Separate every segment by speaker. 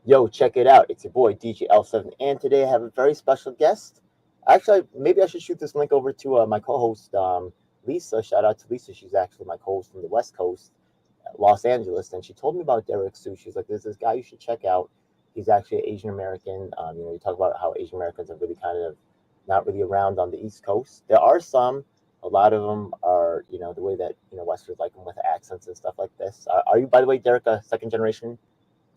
Speaker 1: Yo, check it out. It's your boy DJL7, and today I have a very special guest. Actually, maybe I should shoot this link over to my co-host Lisa. Shout out to Lisa. She's actually my co-host from the West Coast, Los Angeles, and she told me about Derrick Soo. She's like, "There's this guy you should check out. He's actually Asian American. You talk about how Asian Americans are really kind of not really around on the East Coast. There are some. A lot of them are, the way that Westerners like them with accents and stuff like this. Are you, by the way, Derrick, a second generation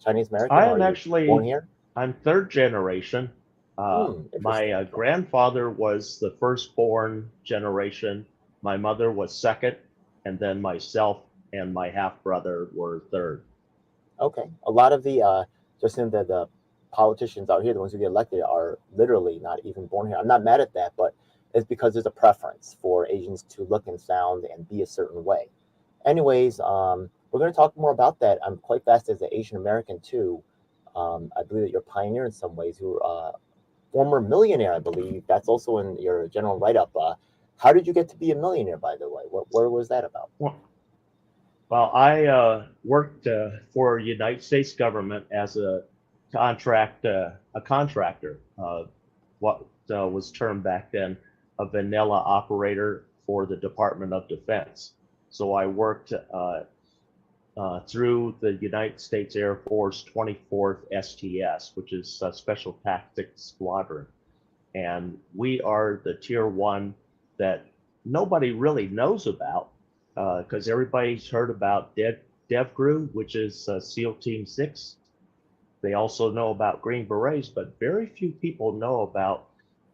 Speaker 1: Chinese American,
Speaker 2: I
Speaker 1: or are
Speaker 2: am
Speaker 1: you born
Speaker 2: actually,
Speaker 1: here?
Speaker 2: I'm third generation. My
Speaker 1: Interesting. Okay.
Speaker 2: grandfather was the firstborn generation. My mother was second, and then myself and my half brother were third.
Speaker 1: Okay. A lot of just in the politicians out here, the ones who get elected, are literally not even born here. I'm not mad at that, but it's because there's a preference for Asians to look and sound and be a certain way. Anyways, we're going to talk more about that. I'm quite fast as an Asian American too. I believe that you're a pioneer in some ways. You're a former millionaire, I believe. That's also in your general write-up. How did you get to be a millionaire, by the way? What was that about?
Speaker 2: Well, I worked for United States government as a contractor. What was termed back then a vanilla operator for the Department of Defense. So I worked through the United States Air Force 24th STS, which is a Special Tactics Squadron. And we are the tier one that nobody really knows about because everybody's heard about DevGru, which is SEAL Team 6. They also know about Green Berets, but very few people know about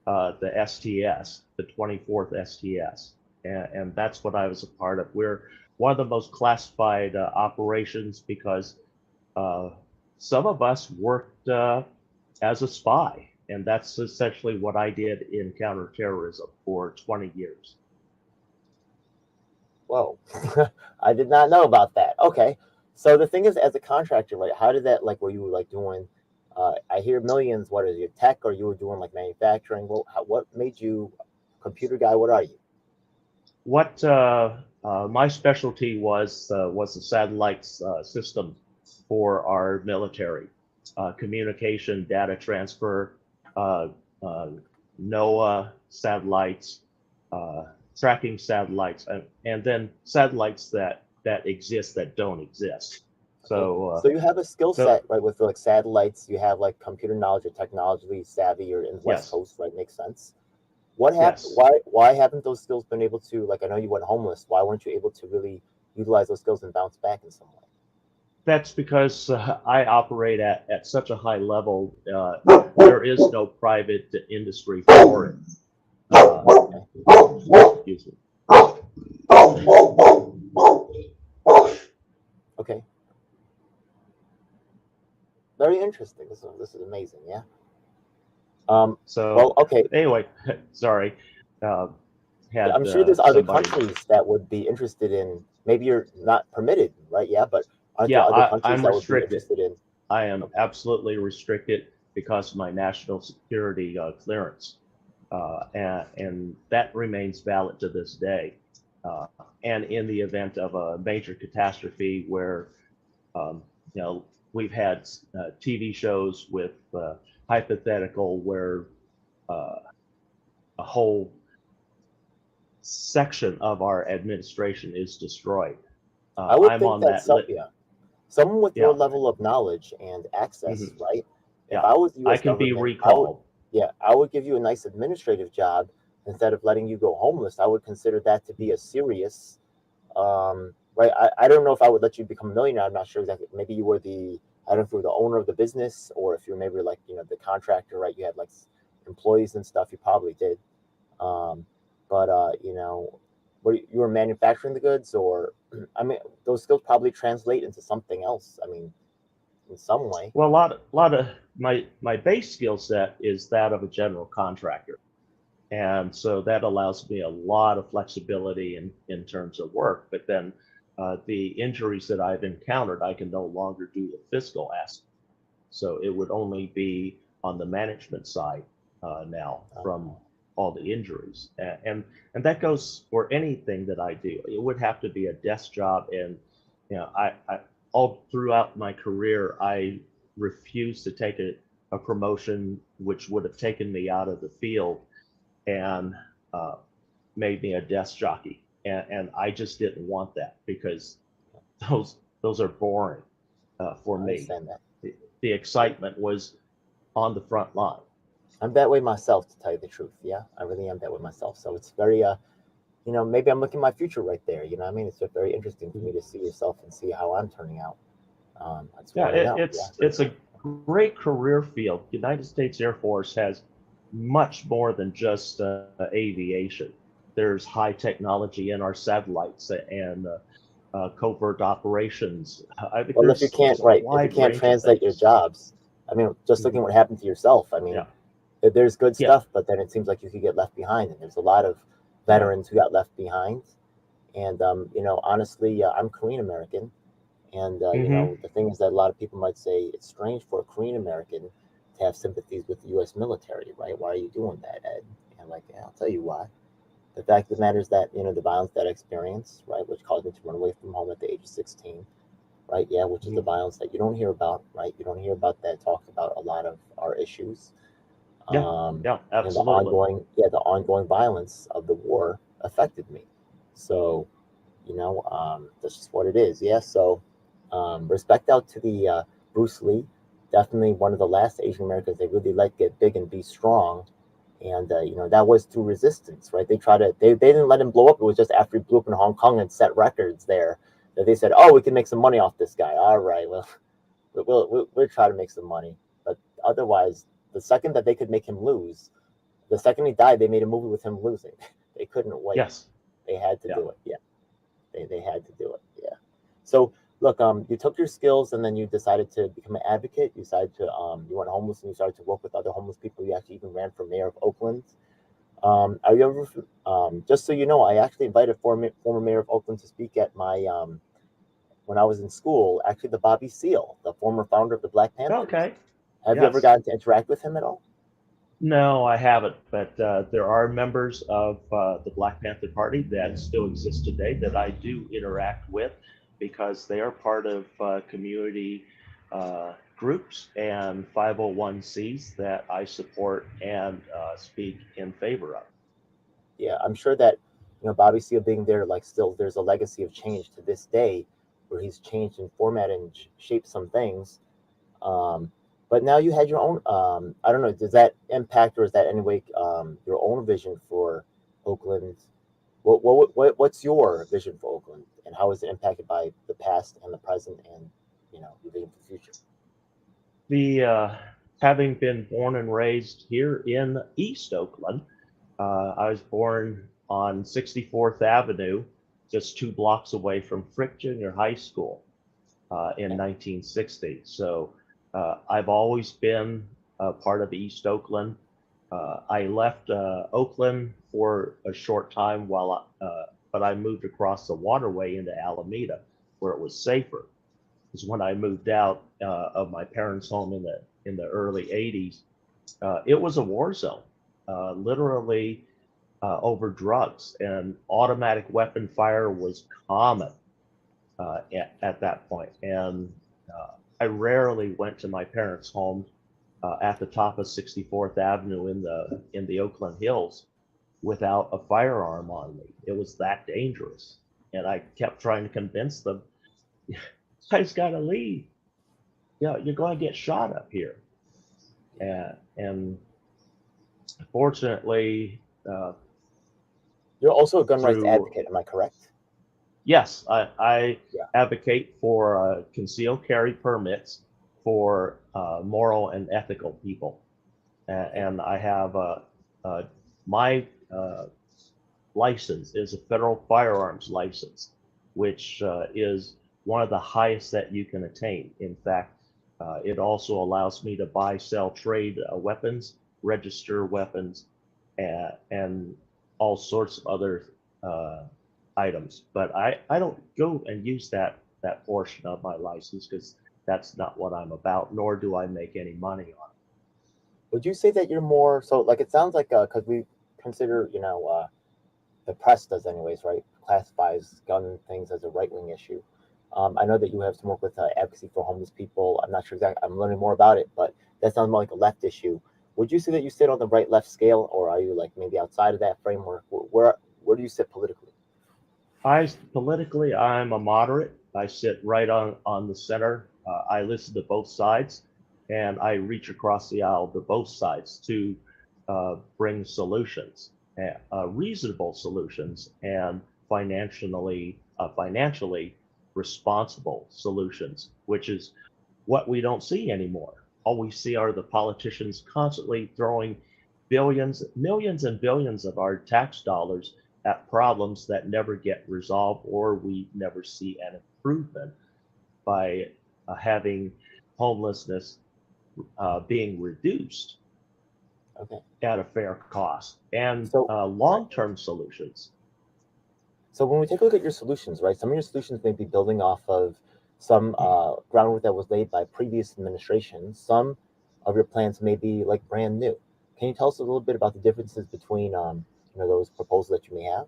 Speaker 2: the STS, the 24th STS. And that's what I was a part of. We're one of the most classified operations because some of us worked as a spy. And that's essentially what I did in counterterrorism for 20 years.
Speaker 1: Whoa, I did not know about that. Okay, so the thing is, as a contractor, like, how did that, like, were you like doing? I hear millions. What is your tech, or you were doing like manufacturing? What made you computer guy? What are you?
Speaker 2: What my specialty was the satellites system for our military, communication, data transfer, uh, uh, NOAA satellites, tracking satellites, and then satellites that exist that don't exist.
Speaker 1: Okay,
Speaker 2: So,
Speaker 1: so you have a skill
Speaker 2: so
Speaker 1: set, right, with like satellites. You have like computer knowledge or technology savvy. You're in the West
Speaker 2: yes,
Speaker 1: Coast, right? Makes sense. What happened?
Speaker 2: yes.
Speaker 1: Why haven't those skills been able to, like, I know you went homeless. Why weren't you able to really utilize those skills and bounce back in some way?
Speaker 2: That's because I operate at such a high level. There is no private industry for it.
Speaker 1: Okay.
Speaker 2: Excuse me.
Speaker 1: Okay. Very interesting. This is amazing. Yeah. Well,
Speaker 2: So
Speaker 1: okay.
Speaker 2: anyway, sorry. Uh,
Speaker 1: I'm
Speaker 2: had
Speaker 1: sure there's other
Speaker 2: somebody.
Speaker 1: countries that would be interested in. Maybe you're not permitted, right? Yeah, but aren't there
Speaker 2: Yeah,
Speaker 1: other countries
Speaker 2: I'm
Speaker 1: that would be
Speaker 2: restricted.
Speaker 1: interested in?
Speaker 2: I am
Speaker 1: Okay.
Speaker 2: absolutely restricted because of my national security clearance, and that remains valid to this day. And in the event of a major catastrophe where Um, we've had TV shows with hypothetical where uh, a whole section of our administration is destroyed.
Speaker 1: I would
Speaker 2: I'm
Speaker 1: think
Speaker 2: on
Speaker 1: that
Speaker 2: that
Speaker 1: some,
Speaker 2: list.
Speaker 1: yeah, someone with your
Speaker 2: Yeah,
Speaker 1: level of knowledge and access,
Speaker 2: hmm
Speaker 1: right? If
Speaker 2: yeah.
Speaker 1: I was the
Speaker 2: I
Speaker 1: U.S.
Speaker 2: can be
Speaker 1: government, I would,
Speaker 2: recalled.
Speaker 1: yeah, I would give you a nice administrative job instead of letting you go homeless. I would consider that to be a serious, right? I don't know if I would let you become a millionaire. I'm not sure exactly. Maybe you were I don't know if you were the owner of the business, or if you were maybe like, the contractor, right? You had like employees and stuff. You probably did. Um, but were you were manufacturing the goods, or I mean, those skills probably translate into something else. I mean, in some way.
Speaker 2: Well, a lot of my base skill set is that of a general contractor. And so that allows me a lot of flexibility in terms of work. But then the injuries that I've encountered, I can no longer do the physical aspect. So it would only be on the management side now from
Speaker 1: Oh,
Speaker 2: all the injuries. And that goes for anything that I do. It would have to be a desk job. And, I all throughout my career, I refused to take a promotion which would have taken me out of the field and made me a desk jockey. And I just didn't want that because those are boring for
Speaker 1: I
Speaker 2: me.
Speaker 1: understand that.
Speaker 2: The excitement was on the front line.
Speaker 1: I'm that way myself, to tell you the truth. Yeah, I really am that way myself. So it's very, maybe I'm looking at my future right there. You know what I mean? It's just very interesting for me to see yourself and see how I'm turning out. I just want to know.
Speaker 2: It's a great career field. United States Air Force has much more than just aviation. There's high technology in our satellites and covert operations.
Speaker 1: Well, if you can't,
Speaker 2: there's a
Speaker 1: right, if you
Speaker 2: wide
Speaker 1: can't
Speaker 2: range of
Speaker 1: translate your
Speaker 2: things.
Speaker 1: jobs, I mean, just looking
Speaker 2: Mhm.
Speaker 1: what happened to yourself. I mean,
Speaker 2: Yeah,
Speaker 1: there's good
Speaker 2: yeah,
Speaker 1: stuff, but then it seems like you could get left behind, and there's a lot of
Speaker 2: yeah.
Speaker 1: veterans who got left behind. And honestly, I'm Korean American, and
Speaker 2: Hmm.
Speaker 1: the thing is that a lot of people might say it's strange for a Korean American to have sympathies with the U.S. military, right? Why are you doing that, Ed? And like, yeah, I'll tell you why. The fact of the matter is that the violence that I experienced, right, which caused me to run away from home at the age of 16, right? Yeah, which is the violence that you don't hear about, right? You don't hear about that talked about a lot of our issues.
Speaker 2: Yeah, yeah,
Speaker 1: The
Speaker 2: absolutely.
Speaker 1: ongoing violence of the war affected me. So, that's just what it is. Yeah. So, respect out to the Bruce Lee, definitely one of the last Asian Americans they really let get big and be strong. And that was through resistance, right? They didn't let him blow up. It was just after he blew up in Hong Kong and set records there that they said, oh, we can make some money off this guy. All right, well, we'll try to make some money. But otherwise, the second that they could make him lose, the second he died, they made a movie with him losing. They couldn't wait.
Speaker 2: Yes.
Speaker 1: They had to
Speaker 2: Yeah.
Speaker 1: do it. Yeah, they had to do it. Yeah. So look, you took your skills and then you decided to become an advocate. You decided to you went homeless and you started to work with other homeless people. You actually even ran for mayor of Oakland. Are you ever? Just so you know, I actually invited former mayor of Oakland to speak at my when I was in school. Actually, the Bobby Seale, the former founder of the Black Panthers.
Speaker 2: Okay.
Speaker 1: Have you ever
Speaker 2: Yes.
Speaker 1: gotten to interact with him at all?
Speaker 2: No, I haven't, but there are members of the Black Panther Party that still exist today that I do interact with because they are part of community groups and 501(c)s that I support and speak in favor of.
Speaker 1: Yeah, I'm sure that Bobby Seale being there, like still, there's a legacy of change to this day, where he's changed and formatted and shaped some things. Um, but now you had your own. I don't know. Does that impact or is that any way your own vision for Oakland? What's your vision for Oakland, and how is it impacted by the past and the present, and your vision for the future?
Speaker 2: The Having been born and raised here in East Oakland, I was born on 64th Avenue, just 2 blocks away from Frick Junior High School in
Speaker 1: Okay.
Speaker 2: 1960. So I've always been a part of East Oakland. I left Oakland for a short time but I moved across the waterway into Alameda, where it was safer. Because when I moved out of my parents' home in the early '80s, it was a war zone, literally over drugs, and automatic weapon fire was common at that point. And I rarely went to my parents' home at the top of 64th Avenue in the Oakland Hills without a firearm on me. It was that dangerous, and I kept trying to convince them, "You guys got to leave. Yeah, you're going to get shot up here." And fortunately,
Speaker 1: You're also a gun rights
Speaker 2: through
Speaker 1: advocate. Am I correct?
Speaker 2: yes, I
Speaker 1: Yeah.
Speaker 2: advocate for concealed carry permits for moral and ethical people,
Speaker 1: Okay.
Speaker 2: and I have my license is a federal firearms license, which is one of the highest that you can attain. In fact, it also allows me to buy, sell, trade weapons, register weapons, and all sorts of other uh, items. But I don't go and use that portion of my license because that's not what I'm about, nor do I make any money on it.
Speaker 1: Would you say that you're more so like it sounds like because we consider the press does anyways, right? Classifies gun things as a right wing issue. I know that you have some work with advocacy for homeless people. I'm not sure exactly. I'm learning more about it, but that sounds more like a left issue. Would you say that you sit on the right left scale, or are you like maybe outside of that framework? Where do you sit politically?
Speaker 2: Politically, I'm a moderate. I sit right on the center. I listen to both sides, and I reach across the aisle to both sides to bring solutions, reasonable solutions, and financially responsible solutions, which is what we don't see anymore. All we see are the politicians constantly throwing billions, millions, and billions of our tax dollars at problems that never get resolved, or we never see an improvement by having homelessness being reduced
Speaker 1: Okay.
Speaker 2: at a fair cost, and
Speaker 1: So,
Speaker 2: long-term solutions.
Speaker 1: so when we take a look at your solutions, right? Some of your solutions may be building off of some groundwork that was laid by previous administrations. Some of your plans may be like brand new. Can you tell us a little bit about the differences between those proposals that you may have?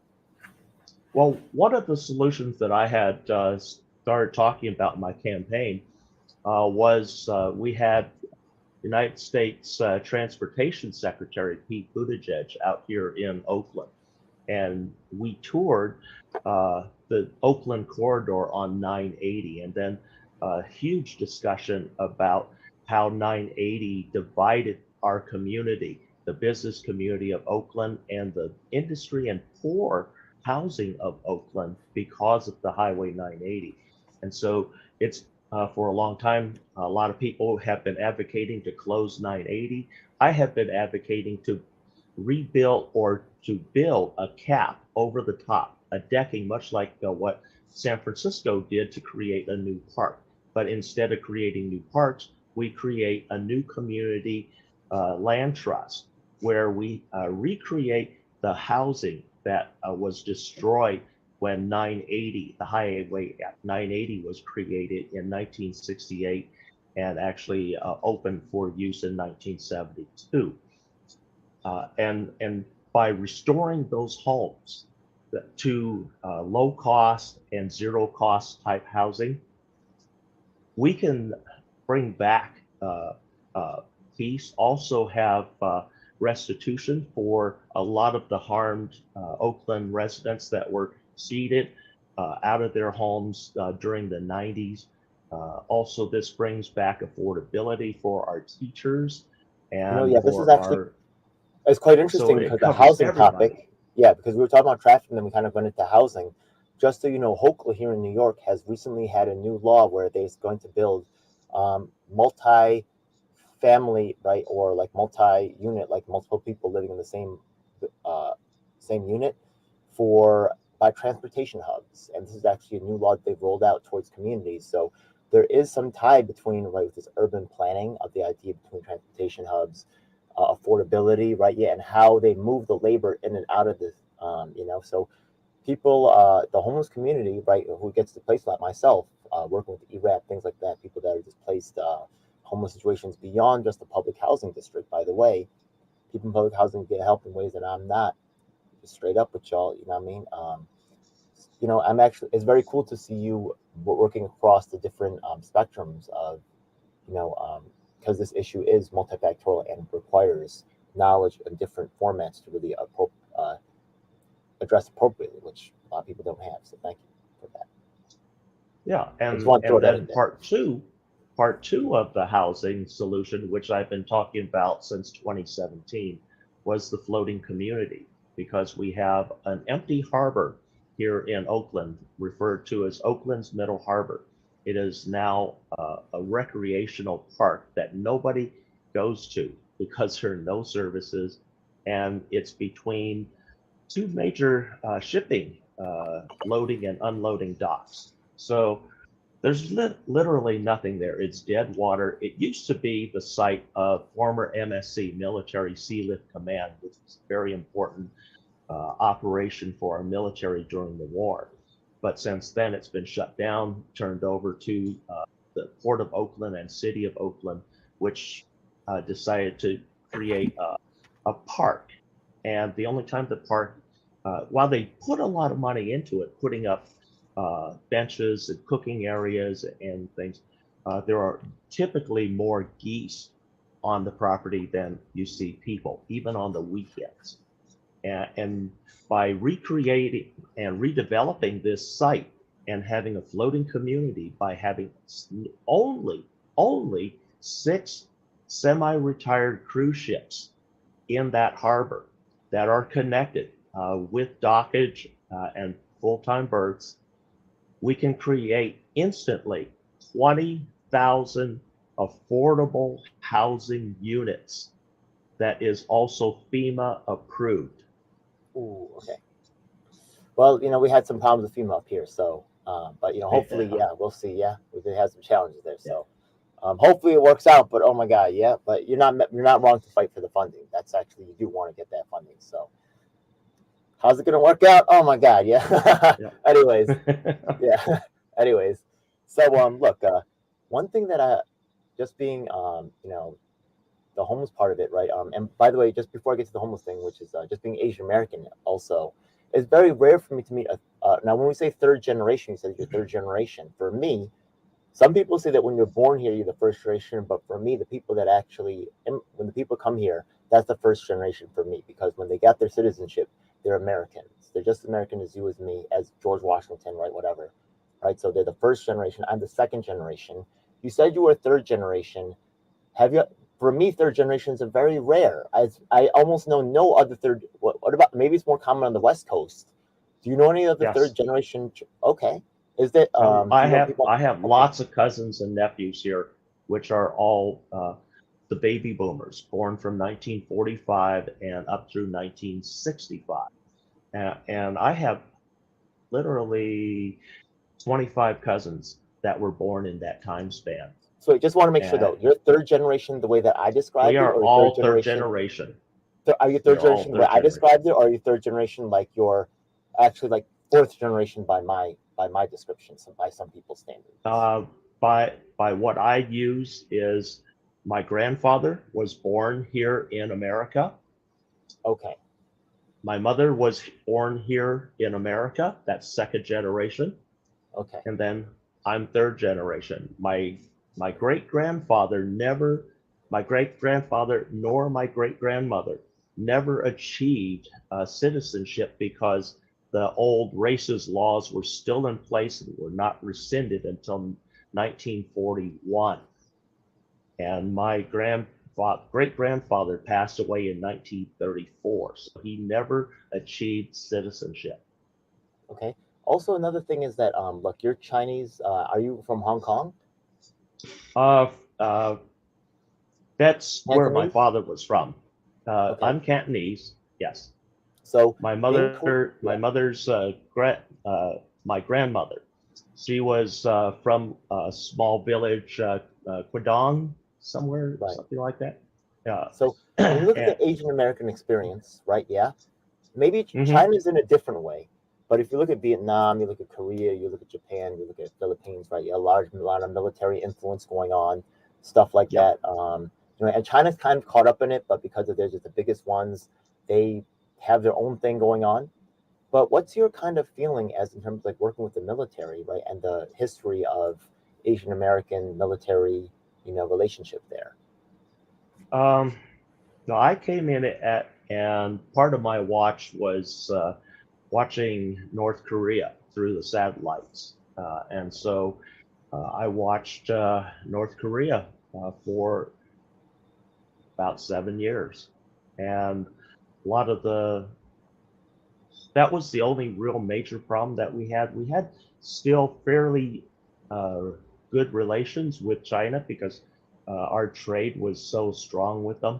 Speaker 2: Well, one of the solutions that I had started talking about in my campaign was we had United States Transportation Secretary Pete Buttigieg out here in Oakland, and we toured the Oakland corridor on 980, and then a huge discussion about how 980 divided our community, the business community of Oakland, and the industry and poor housing of Oakland because of the Highway 980. And so it's for a long time, a lot of people have been advocating to close 980. I have been advocating to rebuild or to build a cap over the top, a decking, much like what San Francisco did to create a new park. But instead of creating new parks, we create a new community land trust where we recreate the housing that was destroyed when 980, the highway 980 was created in 1968 and actually opened for use in 1972. And by restoring those homes to low cost and zero cost type housing, we can bring back peace, also have restitution for a lot of the harmed Oakland residents that were seeded out of their homes during the 90s. Also, this brings back affordability for our teachers and
Speaker 1: Yeah, this is
Speaker 2: for
Speaker 1: actually
Speaker 2: our,
Speaker 1: it's quite
Speaker 2: so
Speaker 1: interesting
Speaker 2: it
Speaker 1: because the
Speaker 2: covers
Speaker 1: housing
Speaker 2: everybody.
Speaker 1: topic, yeah, because we were talking about traffic and then we kind of went into housing. Just so you know, Hochul here in New York has recently had a new law where they're going to build multi family, right, or like multi unit, like multiple people living in the uh, same unit for by transportation hubs. And this is actually a new law that they've rolled out towards communities. So there is some tie between right with this urban planning of the idea between transportation hubs, affordability, right? Yeah, and how they move the labor in and out of this, so people, the homeless community, right, who gets displaced like myself, working with ERAP, things like that, people that are displaced, homeless situations beyond just the public housing district. By the way, people in public housing get help in ways that I'm not. Just straight up with y'all, you know what I mean? I'm actually, it's very cool to see you working across the different spectrums of, because this issue is multifactorial and requires knowledge in different formats to really address appropriately, which a lot of people don't have. So thank you for that.
Speaker 2: Yeah,
Speaker 1: I just want to throw
Speaker 2: and
Speaker 1: that in
Speaker 2: then
Speaker 1: there.
Speaker 2: part two of the housing solution, which I've been talking about since 2017, was the floating community, because we have an empty harbor here in Oakland, referred to as Oakland's Middle Harbor. It is now a recreational park that nobody goes to because there are no services, and it's between two major shipping loading and unloading docks. So there's literally nothing there. It's dead water. It used to be the site of former MSC, Military Sea Lift Command, which was a very important operation for our military during the war. But since then, it's been shut down, turned over to the Port of Oakland and City of Oakland, which decided to create a park. And the only time the park, while they put a lot of money into it, putting up benches and cooking areas and things. There are typically more geese on the property than you see people, even on the weekends. And by recreating and redeveloping this site and having a floating community, by having only 6 semi-retired cruise ships in that harbor that are connected with dockage and full-time berths, we can create instantly 20,000 affordable housing units that is also FEMA approved.
Speaker 1: Ooh, okay. Well, we had some problems with FEMA up here, so but hopefully, yeah, we'll see. Yeah, we did have some challenges there, so hopefully it works out. But oh my God, yeah, but you're not wrong to fight for the funding. That's actually, you do want to get that funding. So how's it gonna work out? Oh my God, yeah. Anyways, yeah. Anyways, so look, one thing that I just being the homeless part of it, right? And by the way, just before I get to the homeless thing, which is just being Asian American, also, it's very rare for me to meet now, when we say third generation, you said you're third generation. For me, some people say that when you're born here, you're the first generation, but for me, the people that actually, when the people come here, that's the first generation for me, because when they got their citizenship, they're Americans. They're just American as you, as me, as George Washington, right? Whatever, right? So they're the first generation. I'm the second generation. You said you were third generation. Have you? For me, third generations are very rare. I almost know no other third. What about, maybe it's more common on the West Coast? Do you know any other third
Speaker 2: Yes.
Speaker 1: generation? Okay, is that do
Speaker 2: I
Speaker 1: you know
Speaker 2: have
Speaker 1: people?
Speaker 2: I have
Speaker 1: Okay,
Speaker 2: lots of cousins and nephews here, which are all the baby boomers, born from 1945 and up through 1965. And I have literally 25 cousins that were born in that time span.
Speaker 1: so I just want to make sure
Speaker 2: And
Speaker 1: though, you're third generation the way that I
Speaker 2: we
Speaker 1: described it,
Speaker 2: are
Speaker 1: or third
Speaker 2: all third
Speaker 1: generation?
Speaker 2: generation.
Speaker 1: Are you
Speaker 2: We
Speaker 1: third
Speaker 2: are all
Speaker 1: generation the way
Speaker 2: third
Speaker 1: I
Speaker 2: generation.
Speaker 1: described it, or are you third generation like you're actually like fourth generation by my description, so by some people's standards?
Speaker 2: By what I use is my grandfather was born here in America.
Speaker 1: Okay.
Speaker 2: My mother was born here in America. That's second generation.
Speaker 1: Okay.
Speaker 2: And then I'm third generation. My great grandfather never, my great grandfather nor my great grandmother never achieved citizenship because the old racist laws were still in place and were not rescinded until 1941. And my great grandfather passed away in 1934, so he never achieved citizenship.
Speaker 1: Okay. Also, another thing is that look, you're Chinese. Are you from Hong Kong?
Speaker 2: Uh, uh, that's where my
Speaker 1: Cantonese?
Speaker 2: father was from.
Speaker 1: Okay.
Speaker 2: I'm Cantonese, yes.
Speaker 1: So
Speaker 2: My
Speaker 1: in
Speaker 2: mother, my
Speaker 1: yeah.
Speaker 2: mother's my grandmother. She was from a small village, Quidong, somewhere,
Speaker 1: Right.
Speaker 2: something like that. Yeah.
Speaker 1: So when you look at
Speaker 2: And,
Speaker 1: the Asian American experience, right? Yeah. Maybe
Speaker 2: mhm,
Speaker 1: China's in a different way, but if you look at Vietnam, you look at Korea, you look at Japan, you look at Philippines, right? You have a lot of military influence going on, stuff like
Speaker 2: yep.
Speaker 1: that. And China's kind of caught up in it, but because they're just the biggest ones, they have their own thing going on. But what's your kind of feeling as in terms of like working with the military, right, and the history of Asian American military, relationship there?
Speaker 2: Um, no, I came in and part of my watch was watching North Korea through the satellites. And so I watched North Korea for about 7 years. And a lot of that was the only real major problem that we had. We had still fairly uh, good relations with China because our trade was so strong with them.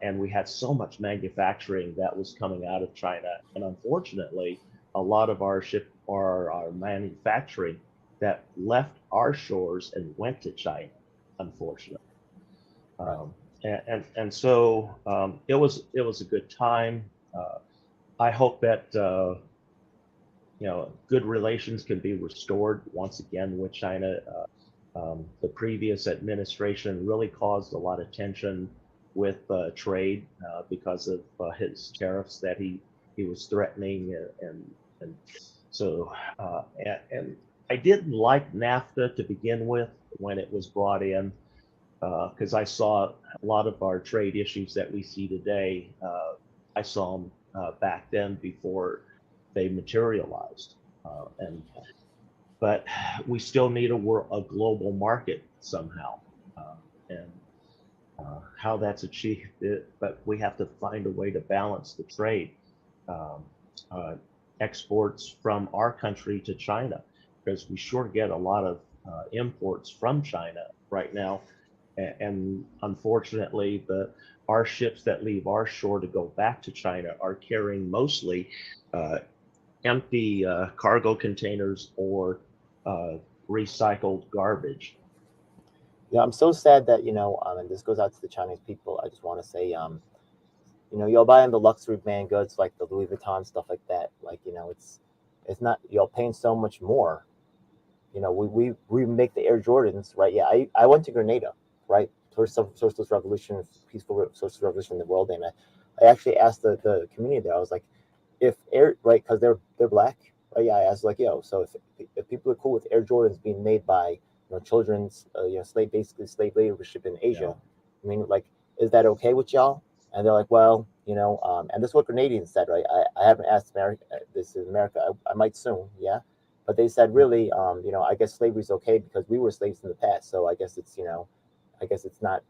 Speaker 2: And we had so much manufacturing that was coming out of China. And unfortunately, a lot of our manufacturing that left our shores and went to China, unfortunately.
Speaker 1: Right.
Speaker 2: And so it was a good time. I hope that good relations can be restored once again with China. The previous administration really caused a lot of tension with trade because of his tariffs that he was threatening, and So, and I didn't like NAFTA to begin with when it was brought in, because I saw a lot of our trade issues that we see today. I saw them back then before they materialized, and but we still need a global market somehow, and how that's achieved. But we have to find a way to balance the trade. Um, uh, Exports from our country to China, because we sure get a lot of imports from China right now, and unfortunately, our ships that leave our shore to go back to China are carrying mostly empty cargo containers or recycled garbage.
Speaker 1: Yeah, I'm so sad that, and this goes out to the Chinese people. I just want to say, you're buying the luxury brand goods like the Louis Vuitton stuff like that. Like, it's not, you're paying so much more. We make the Air Jordans, right? Yeah, I went to Grenada, right? First socialist revolution, peaceful socialist revolution in the world, and I actually asked the community there. I was like, if Air, right, because they're black, right? Yeah, I asked like, so if people are cool with Air Jordans being made by children's basically slave labor ship in Asia, I mean, like, is that okay with y'all? And they're like, well, and this is what Grenadians said, right? I haven't asked America. This is America. I might soon, yeah. But they said, really, I guess slavery is okay because we were slaves in the past. So I guess I guess it's not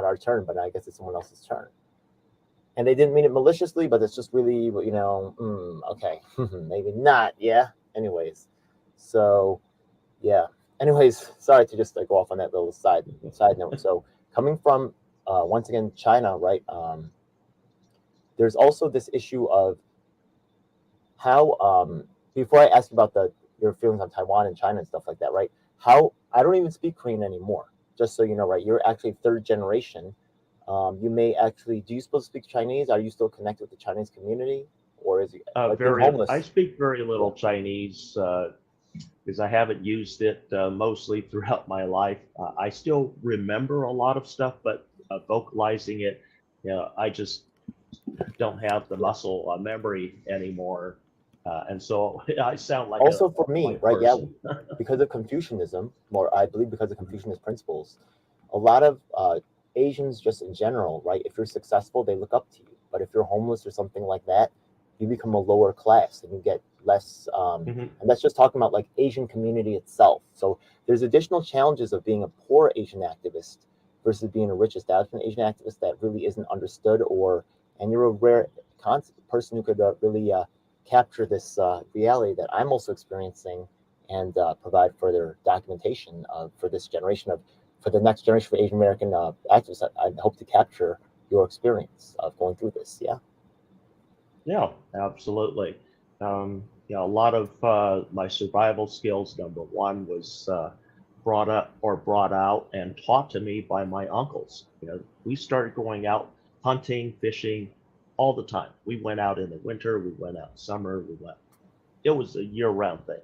Speaker 1: our turn, but I guess it's someone else's turn. And they didn't mean it maliciously, but it's just really, okay, maybe not, yeah. Anyways, so yeah. Anyways, sorry to just go off on that little side note. So coming from once again China, right? There's also this issue of how before I ask you about your feelings on Taiwan and China and stuff like that, right? How I don't even speak Korean anymore. Just so you know, right? You're actually third generation. You may actually. Do you supposed to speak Chinese? Are you still connected with the Chinese community, or is it like being homeless?
Speaker 2: I speak very little Chinese because I haven't used it mostly throughout my life. I still remember a lot of stuff, but vocalizing it, I just don't have the muscle memory anymore. And so I sound like
Speaker 1: also
Speaker 2: a
Speaker 1: for me,
Speaker 2: white
Speaker 1: right?
Speaker 2: person.
Speaker 1: Yeah, because of Confucianism, or I believe because of Confucianist principles, a lot of Asians just in general, right? If you're successful, they look up to you. But if you're homeless or something like that, you become a lower class and you get less. And that's just talking about like Asian community itself. So there's additional challenges of being a poor Asian activist versus being a rich establishment Asian activist that really isn't understood, and you're a rare person who could really capture this reality that I'm also experiencing and provide further documentation for this generation for the next generation of Asian American activists. I hope to capture your experience of going through this. Yeah.
Speaker 2: Yeah, absolutely. A lot of my survival skills, number one, was brought out and taught to me by my uncles. We started going out hunting, fishing all the time. We went out in the winter, we went out in summer, it was a year-round thing.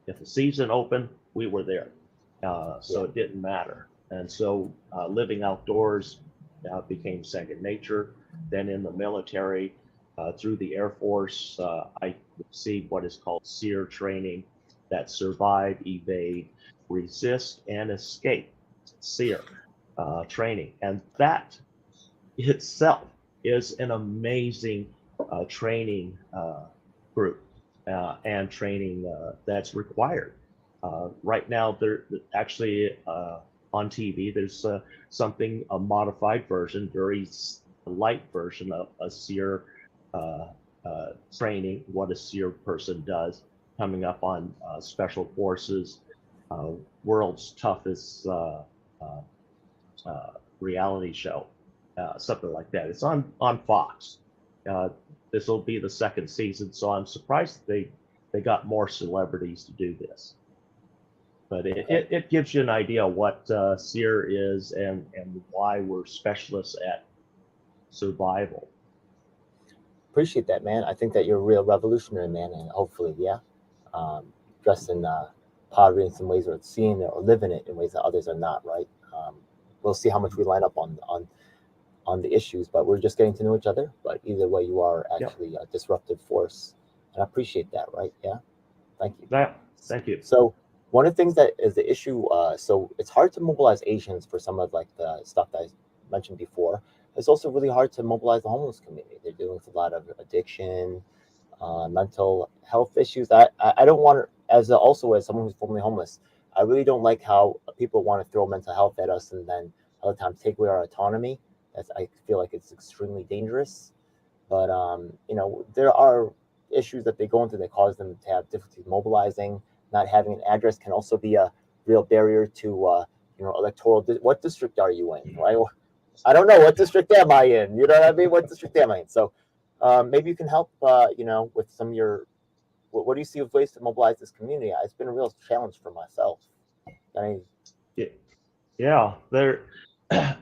Speaker 2: If the season opened, we were there. So it didn't matter. And so living outdoors became second nature. Then in the military, through the Air Force, I received what is called SEER training, that survive, evade, resist, and escape. SEER training. And that itself is an amazing training group and training that's required. Right now, they're actually on TV, there's a modified version, very light version of a SEER training, what a SEER person does, coming up on Special Forces, World's Toughest reality show, something like that. It's on Fox. This will be the second season, so I'm surprised they got more celebrities to do this. But it gives you an idea what SEER is and why we're specialists at survival.
Speaker 1: Appreciate that, man. I think that you're a real revolutionary, man, and hopefully, dressed in poverty in some ways, or seeing it or living it in ways that others are not, right? We'll see how much we line up on the issues, but we're just getting to know each other. But either way, you are actually a disruptive force, and I appreciate that, right? Yeah. Thank you.
Speaker 2: Yeah, thank you.
Speaker 1: So one of the things that is the issue, so it's hard to mobilize Asians for some of like the stuff that I mentioned before. It's also really hard to mobilize the homeless community. They're dealing with a lot of addiction, mental health issues. I don't want to, also as someone who's formerly homeless, I really don't like how people want to throw mental health at us and then other times take away our autonomy. I feel like it's extremely dangerous. But there are issues that they go into that cause them to have difficulty mobilizing. Not having an address can also be a real barrier to electoral. What district are you in? Right? I don't know, what district am I in. You know what I mean? What district am I in? So maybe you can help. With some of your. What do you see of ways to mobilize this community? It's been a real challenge for myself.
Speaker 2: Yeah, there.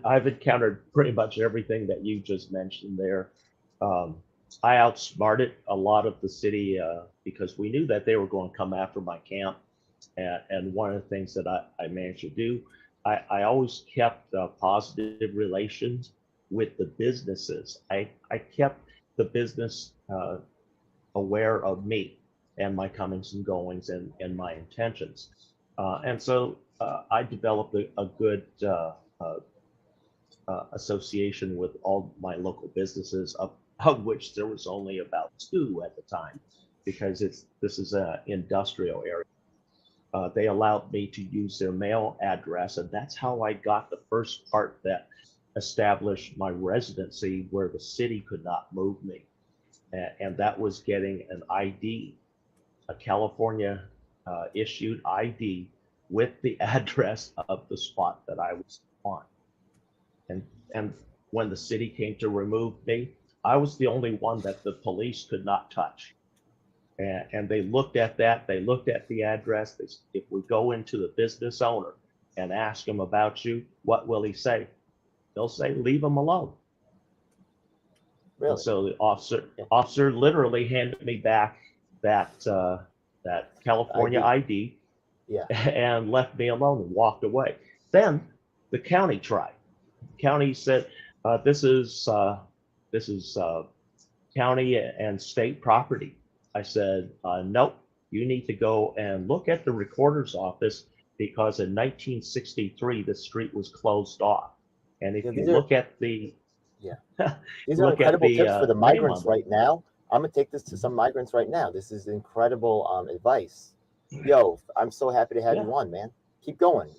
Speaker 2: I've encountered pretty much everything that you just mentioned there. Um, I outsmarted a lot of the city because we knew that they were going to come after my camp. And one of the things that I managed to do, I always kept positive relations with the businesses. I kept the business aware of me and my comings and goings and my intentions. And so I developed a good association with all my local businesses, of which there was only about 2 at the time, because this is an industrial area. They allowed me to use their mail address, and that's how I got the first part that established my residency where the city could not move me. And that was getting an ID, a California issued ID with the address of the spot that I was on. And when the city came to remove me, I was the only one that the police could not touch. And they looked at that, they looked at the address. If we go into the business owner and ask him about you, what will he say? He'll say, leave him alone.
Speaker 1: Really?
Speaker 2: And so the officer literally handed me back that California ID,
Speaker 1: yeah,
Speaker 2: and left me alone and walked away. Then the county tried. The county said, this is county and state property. I said, nope, you need to go and look at the recorder's office, because in 1963 the street was closed off. And if you look at the
Speaker 1: these are incredible tips for the migrants
Speaker 2: mainland
Speaker 1: right now. I'm gonna take this to some migrants right now. This is incredible advice. Yo, I'm so happy to have you on, man. Keep going.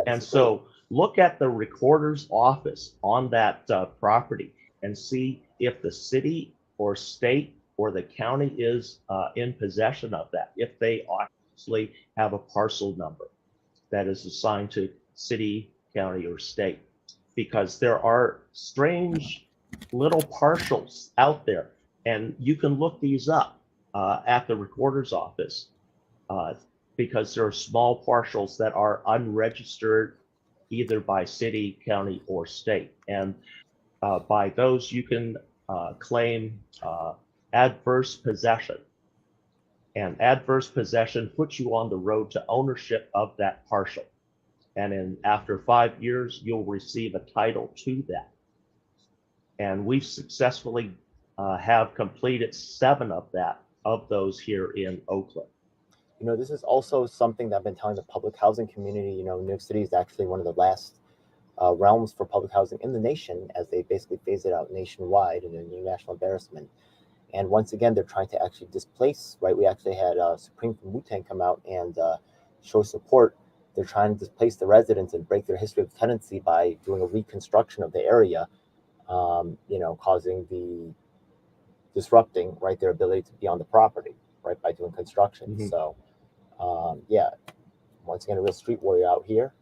Speaker 2: And so look at the recorder's office on that property and see if the city or state or the county is in possession of that, if they actually have a parcel number that is assigned to city, county, or state. Because there are strange little parcels out there, and you can look these up at the recorder's office, because there are small parcels that are unregistered either by city, county, or state. And by those, you can claim adverse possession. And adverse possession puts you on the road to ownership of that parcel. And after 5 years, you'll receive a title to that. And we've successfully have completed 7 of those here in Oakland.
Speaker 1: This is also something that I've been telling the public housing community. New York City is actually one of the last realms for public housing in the nation, as they basically phase it out nationwide in a new national embarrassment. And once again, they're trying to actually displace, right? We actually had Supreme from Wu-Tang come out and show support. They're trying to displace the residents and break their history of tenancy by doing a reconstruction of the area, causing the disrupting, right, their ability to be on the property, right, by doing construction. Mm-hmm. So, once again, a real street warrior out here.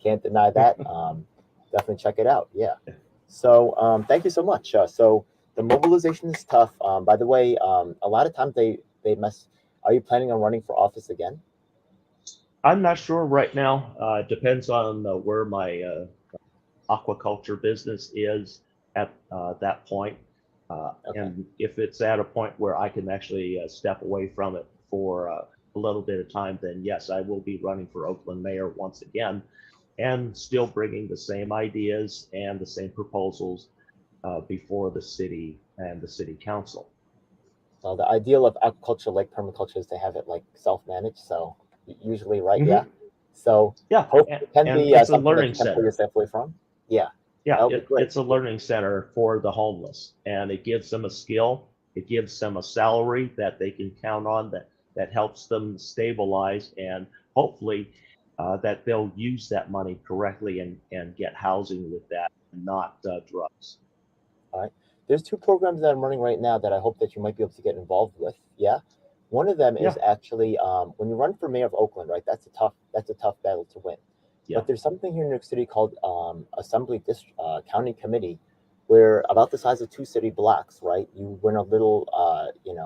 Speaker 1: Can't deny that. Definitely check it out. Yeah. So, thank you so much. So the mobilization is tough. By the way, a lot of times they mess. Are you planning on running for office again?
Speaker 2: I'm not sure right now. It depends on where my aquaculture business is at that point. Okay. And if it's at a point where I can actually step away from it for a little bit of time, then yes, I will be running for Oakland mayor once again, and still bringing the same ideas and the same proposals before the city and the city council.
Speaker 1: Well, the ideal of aquaculture, like permaculture, is to have it like self-managed. So usually, right?
Speaker 2: Hmm.
Speaker 1: Yeah. So
Speaker 2: Yeah,
Speaker 1: hopefully it can
Speaker 2: and
Speaker 1: be
Speaker 2: it's a
Speaker 1: something that you
Speaker 2: learning
Speaker 1: can pull
Speaker 2: center.
Speaker 1: yourself away from. Yeah, that
Speaker 2: Yeah,
Speaker 1: would be great.
Speaker 2: it's a learning center for the homeless, and it gives them a skill. It gives them a salary that they can count on, that helps them stabilize, and hopefully that they'll use that money correctly and get housing with that, and not drugs.
Speaker 1: All right. There's two programs that I'm running right now that I hope that you might be able to get involved with. Yeah. One of them is
Speaker 2: Yeah,
Speaker 1: actually when you run for mayor of Oakland, right? That's a tough battle to win.
Speaker 2: yeah.
Speaker 1: But there's something here in New York City called Assembly District County Committee, where about the size of two city blocks, right? You win a little,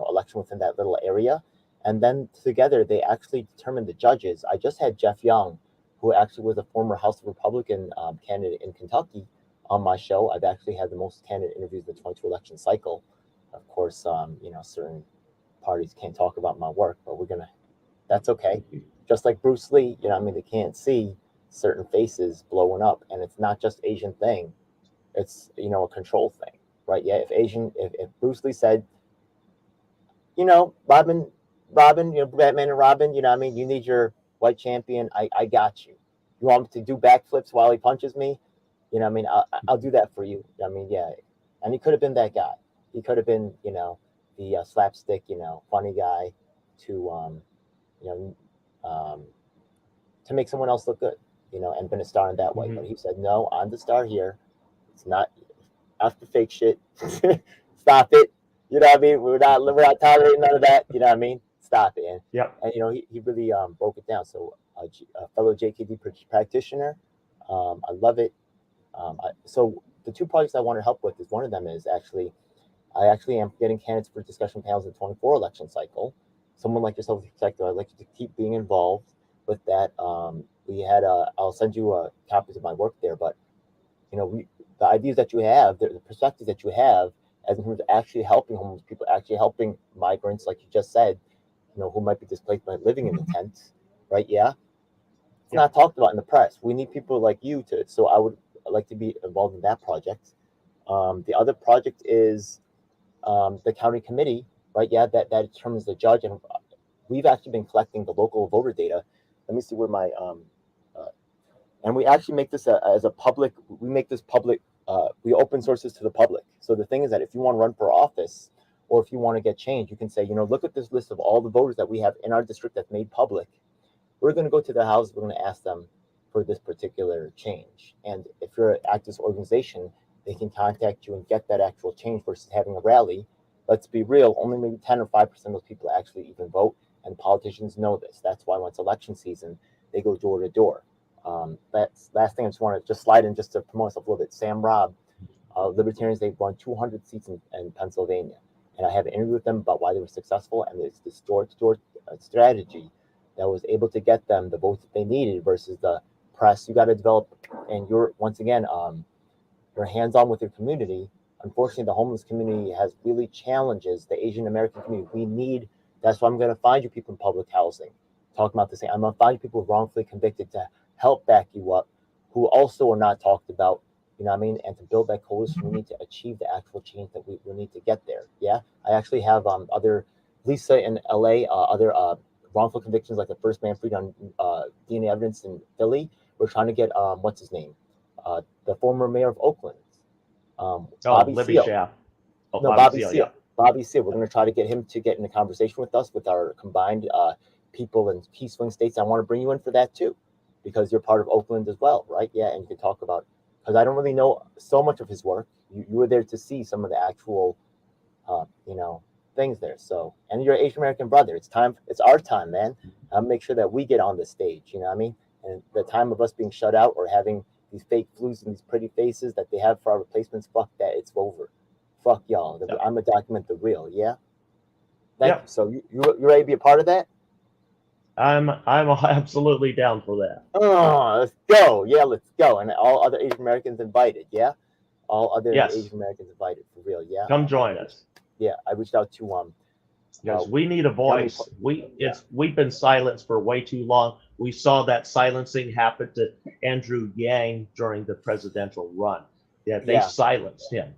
Speaker 1: election within that little area, and then together they actually determine the judges. I just had Jeff Young, who actually was a former House Republican candidate in Kentucky, on my show. I've actually had the most candidate interviews in the 22 election cycle. Of course, certain parties can't talk about my work, but that's okay. Just like Bruce Lee, they can't see certain faces blowing up, and it's not just Asian thing. It's, a control thing, right? Yeah. If Bruce Lee said, Robin, Batman and Robin, you need your white champion. I got you. You want me to do backflips while he punches me? I'll do that for you. Yeah. And he could have been that guy. He could have been, the slapstick, funny guy to, you know, to make someone else look good, and been a star in that way.
Speaker 2: Hmm.
Speaker 1: But he said, no, I'm the star here. It's not after fake shit. Stop it. You know what I mean? We're not tolerating none of that. You know what I mean? Stop it.
Speaker 2: Yep.
Speaker 1: And he really broke it down. So a fellow JKD practitioner, I love it. So the two projects I want to help with is one of them is actually I actually am getting candidates for discussion panels in the 24 election cycle. Someone like yourself, Protector, I'd like you to keep being involved with that. I'll send you copies of my work there, but the ideas that you have, the perspectives that you have, as in terms of actually helping homeless people, actually helping migrants, like you just said, who might be displaced by living in the tents, right? Yeah, it's
Speaker 2: Yep.
Speaker 1: not talked about in the press. We need people like you to. So I would like to be involved in that project. The other project is the county committee, right? Yeah, that determines the judge, and we've actually been collecting the local voter data. Let me see where my uh, and we actually make this as a public. We make this public. We open sources to the public. So the thing is that if you want to run for office, or if you want to get change, you can say, look at this list of all the voters that we have in our district that's made public. We're going to go to the house. We're going to ask them for this particular change. And if you're an activist organization, they can contact you and get that actual change versus having a rally. Let's be real, only maybe 10 or 5% of those people actually even vote, and politicians know this. That's why when it's election season, they go door to door. That's last thing I just want to just slide in just to promote myself a little bit. Sam Robb, Libertarians, they've won 200 seats in Pennsylvania. And I have an interview with them about why they were successful, and it's this door-to-door strategy that was able to get them the votes that they needed versus the press you got to develop. And you're, once again, you're hands-on with your community. Unfortunately, the homeless community has really challenges. The Asian American community, that's why I'm going to find you people in public housing. Talking about the same, I'm going to find you people wrongfully convicted to help back you up, who also are not talked about. You know what I mean? And to build that coalition, we need to achieve the actual change that we need to get there. Yeah, I actually have other Lisa in LA, other wrongful convictions like the first man freed on DNA evidence in Philly. We're trying to get what's his name, the former mayor of Oakland,
Speaker 2: Oh,
Speaker 1: Bobby
Speaker 2: Libby
Speaker 1: Seale.
Speaker 2: Schaaf. Oh,
Speaker 1: No,
Speaker 2: Bobby
Speaker 1: Bobby
Speaker 2: Seale. Yeah.
Speaker 1: Seale. Bobby Seale. We're going to try to get him to get in a conversation with us with our combined people in key swing states. I want to bring you in for that too, because you're part of Oakland as well, right? Yeah, and you can talk about, because I don't really know so much of his work. You were there to see some of the actual, things there. So, and you're an Asian American brother. It's time. It's our time, man. Make sure that we get on the stage. You know what I mean? And the time of us being shut out or having these fake flus and these pretty faces that they have for our replacements, fuck that. It's over. Fuck y'all.
Speaker 2: Yeah.
Speaker 1: I'm gonna document the real. Yeah. Thank
Speaker 2: Yeah.
Speaker 1: you. So you ready to be a part of that?
Speaker 2: I'm absolutely down for that.
Speaker 1: Oh, let's go. Yeah, let's go. And all other Asian Americans invited. Yeah. All other
Speaker 2: Yes.
Speaker 1: Asian Americans invited for real. Yeah.
Speaker 2: Come join us.
Speaker 1: I reached out to
Speaker 2: Because we need a voice.
Speaker 1: Yeah.
Speaker 2: We've been silenced for way too long. We saw that silencing happen to Andrew Yang during the presidential run. Yeah, they silenced him.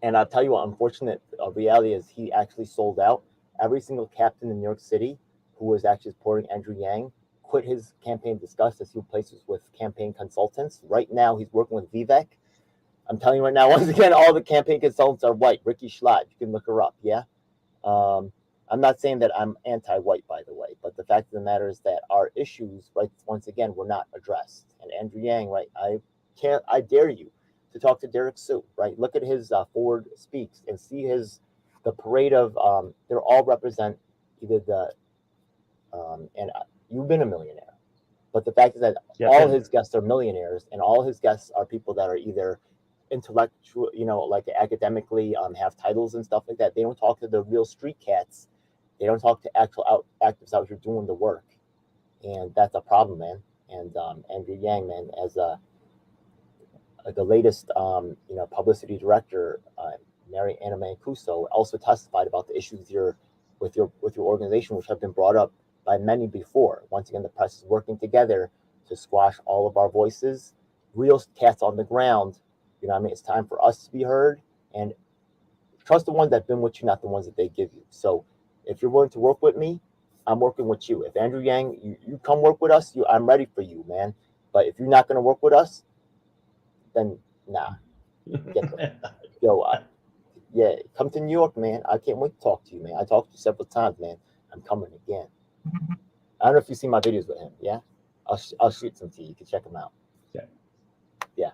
Speaker 1: And I'll tell you what, unfortunate reality is he actually sold out. Every single captain in New York City who was actually supporting Andrew Yang quit his campaign disgust as he replaces with campaign consultants. Right now, he's working with Vivek. I'm telling you right now, once again, all the campaign consultants are white. Ricky Schlott, you can look her up, yeah? I'm not saying that I'm anti-white, by the way, but the fact of the matter is that our issues, right, once again, were not addressed. And Andrew Yang, right, I dare you to talk to Derrick Soo, right? Look at his Forward Speaks and see the parade of, they all represent either and you've been a millionaire, but the fact is that all his guests are millionaires, and all his guests are people that are either intellectual, like academically, have titles and stuff like that. They don't talk to the real street cats. They don't talk to actual activists out here doing the work, and that's a problem, man. And Andrew Yang, man, as the latest, publicity director, Mary Anna Mancuso, also testified about the issues with your organization, which have been brought up by many before. Once again, the press is working together to squash all of our voices. Real cats on the ground. It's time for us to be heard, and trust the ones that've been with you, not the ones that they give you. So if you're willing to work with me, I'm working with you. If Andrew Yang, you come work with us, I'm ready for you, man. But if you're not going to work with us, then nah. Yeah, come to New York, man. I can't wait to talk to you, man. I talked to you several times, man. I'm coming again. I don't know if you've seen my videos with him. Yeah, I'll shoot some to you. You can check them out. Yeah.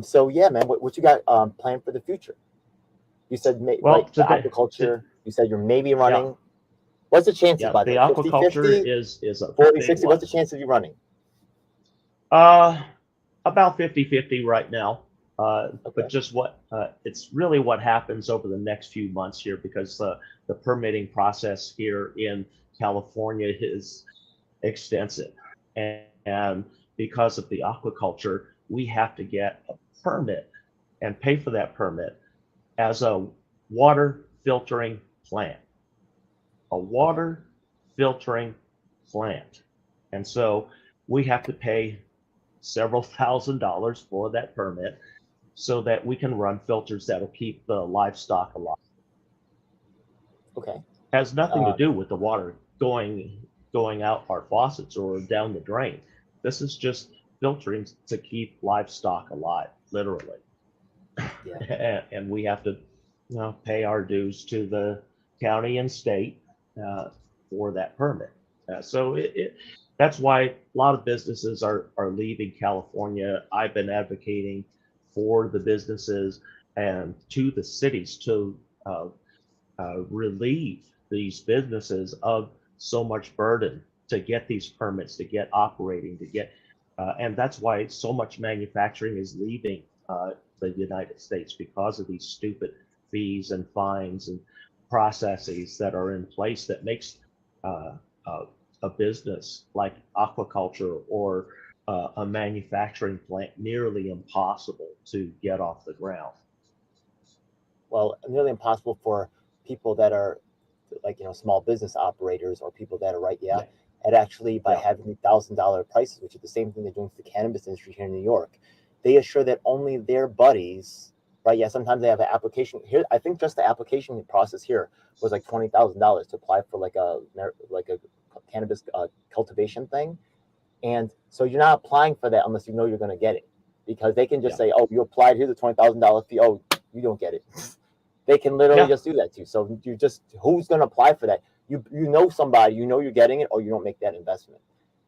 Speaker 1: So yeah, man, what you got planned for the future? You said the aquaculture. You said you're maybe running. Yeah. What's the chances, by the way?
Speaker 2: The aquaculture is a
Speaker 1: 40-60. What's the chance of you running?
Speaker 2: About 50-50 right now. But just it's really what happens over the next few months here, because the permitting process here in California is extensive. And because of the aquaculture, we have to get a permit and pay for that permit as a water filtering plant. A water filtering plant. And so we have to pay several $1,000s for that permit so that we can run filters that'll keep the livestock alive.
Speaker 1: Okay.
Speaker 2: Has nothing to do with the water going out our faucets or down the drain. This is just filtering to keep livestock alive, literally. Yeah. And we have to, pay our dues to the county and state for that permit. So that's why a lot of businesses are leaving California. I've been advocating for the businesses and to the cities to relieve these businesses of so much burden to get these permits, to get operating, and that's why so much manufacturing is leaving the United States, because of these stupid fees and fines and processes that are in place that makes a business like aquaculture or a manufacturing plant nearly impossible to get off the ground.
Speaker 1: Well, nearly impossible for people that are like, small business operators or people that are and actually by having $1,000 prices, which is the same thing they're doing for the cannabis industry here in New York. They assure that only their buddies, right? Yeah, sometimes they have an application here. I think just the application process here was like $20,000 to apply for like a cannabis cultivation thing. And so you're not applying for that unless you know you're going to get it, because they can just say, oh, you applied, here's a $20,000 fee. Oh, you don't get it. They can literally just do that to you. So who's going to apply for that? You know somebody, you're getting it, or you don't make that investment.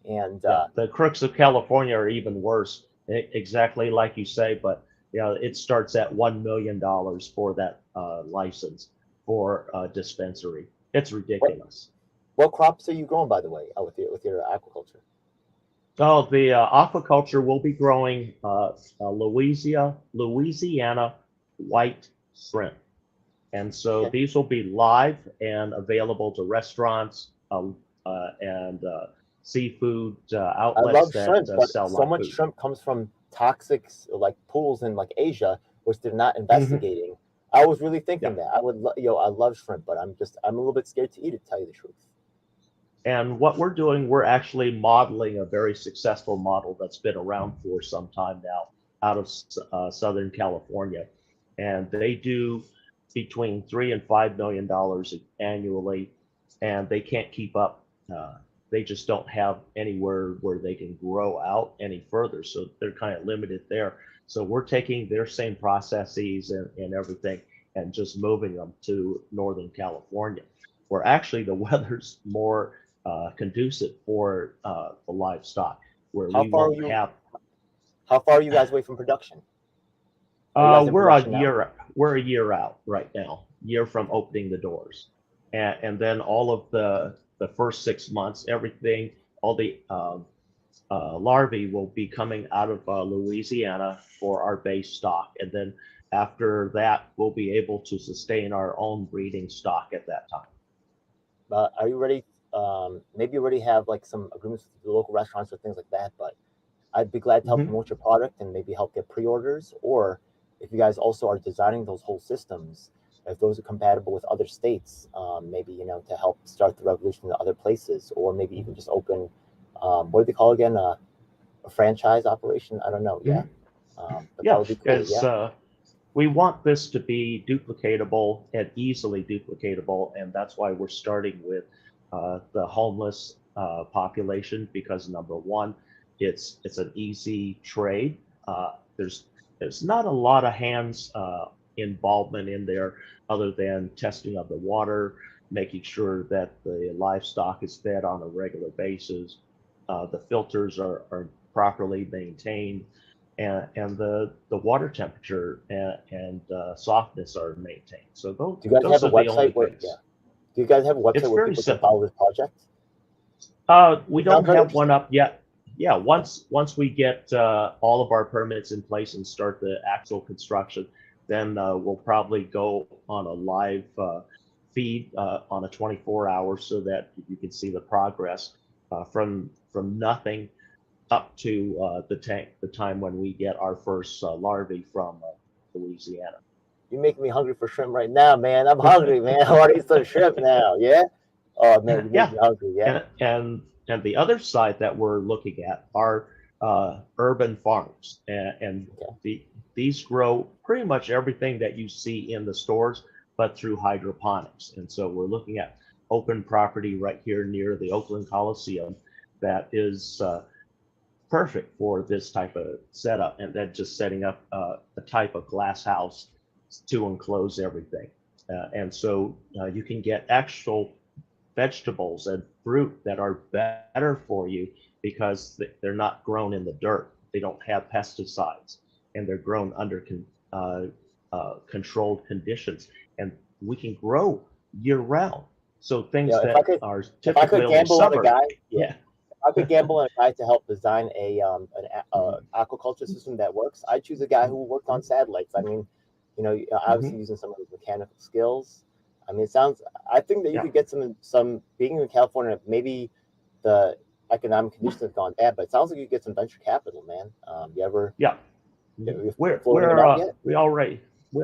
Speaker 1: And
Speaker 2: the crooks of California are even worse, exactly like you say, but it starts at $1 million for that license for a dispensary. It's ridiculous.
Speaker 1: What crops are you growing, by the way, with your aquaculture?
Speaker 2: Oh, the aquaculture will be growing Louisiana white shrimp. And so these will be live and available to restaurants and seafood outlets.
Speaker 1: I love shrimp, but
Speaker 2: sell
Speaker 1: so much food. Shrimp comes from toxic like pools in like Asia, which they're not investigating. Mm-hmm. I was really thinking that I would, I love shrimp, but I'm a little bit scared to eat it, to tell you the truth.
Speaker 2: And what we're doing, we're actually modeling a very successful model that's been around for some time now out of Southern California. and they do between $3 and $5 million annually, and they can't keep up. They just don't have anywhere where they can grow out any further, so they're kind of limited there. So we're taking their same processes and everything and just moving them to Northern California, where actually the weather's more conducive for the livestock, where
Speaker 1: How
Speaker 2: we
Speaker 1: far are
Speaker 2: won't
Speaker 1: you?
Speaker 2: have.
Speaker 1: How far are you guys away from production? Are you guys in
Speaker 2: We're
Speaker 1: production
Speaker 2: a
Speaker 1: now?
Speaker 2: year out right now, year from opening the doors, and then all of the first 6 months, everything, all the larvae will be coming out of Louisiana for our base stock, and then after that, we'll be able to sustain our own breeding stock at that time.
Speaker 1: Are you ready? Maybe you already have like some agreements with the local restaurants or things like that, but I'd be glad to help promote your product and maybe help get pre-orders. Or if you guys also are designing those whole systems, if those are compatible with other states, maybe, to help start the revolution in other places, or maybe even just open, what do they call it again? A franchise operation? I don't know. Yeah. But that
Speaker 2: Yeah,
Speaker 1: would be cool. Yeah.
Speaker 2: we want this to be duplicatable and easily duplicatable, and that's why we're starting with the homeless population, because number one, it's an easy trade. There's not a lot of hands involvement in there other than testing of the water, making sure that the livestock is fed on a regular basis, the filters are properly maintained, and the water temperature and softness are maintained. So those,
Speaker 1: Do you guys have a website where? Yeah. Do you guys have a
Speaker 2: It's
Speaker 1: website where
Speaker 2: very
Speaker 1: people can
Speaker 2: simple.
Speaker 1: follow this project?
Speaker 2: We
Speaker 1: It
Speaker 2: don't
Speaker 1: sounds very
Speaker 2: have one
Speaker 1: interesting.
Speaker 2: up yet. Yeah, once we get all of our permits in place and start the actual construction, then we'll probably go on a live feed on a 24 hour, so that you can see the progress from nothing up to the time when we get our first larvae from Louisiana.
Speaker 1: You're making me hungry for shrimp right now, man. I'm hungry, man. I want to eat some shrimp now. Yeah. Oh man, you make
Speaker 2: Yeah,
Speaker 1: me hungry. Yeah.
Speaker 2: and the other side that we're looking at are urban farms, and
Speaker 1: Okay.
Speaker 2: these grow pretty much everything that you see in the stores, but through hydroponics. And so we're looking at open property right here near the Oakland Coliseum that is perfect for this type of setup, and then just setting up a type of glass house to enclose everything. And so you can get actual vegetables and fruit that are better for you, because they're not grown in the dirt. They don't have pesticides, and they're grown under controlled conditions. And we can grow year round. So things
Speaker 1: If
Speaker 2: that are
Speaker 1: I
Speaker 2: typically
Speaker 1: could
Speaker 2: only
Speaker 1: gamble on a
Speaker 2: summer.
Speaker 1: guy,
Speaker 2: Yeah.
Speaker 1: if I could gamble on a guy to help design an aquaculture system that works, I'd choose a guy who worked on satellites. I mean, obviously using some of his mechanical skills. I mean, I think that you
Speaker 2: Yeah.
Speaker 1: could get some being in California, maybe the economic conditions have gone bad, but it sounds like you get some venture capital, man. You ever
Speaker 2: Yeah.
Speaker 1: you floated it
Speaker 2: We're
Speaker 1: out yet?
Speaker 2: we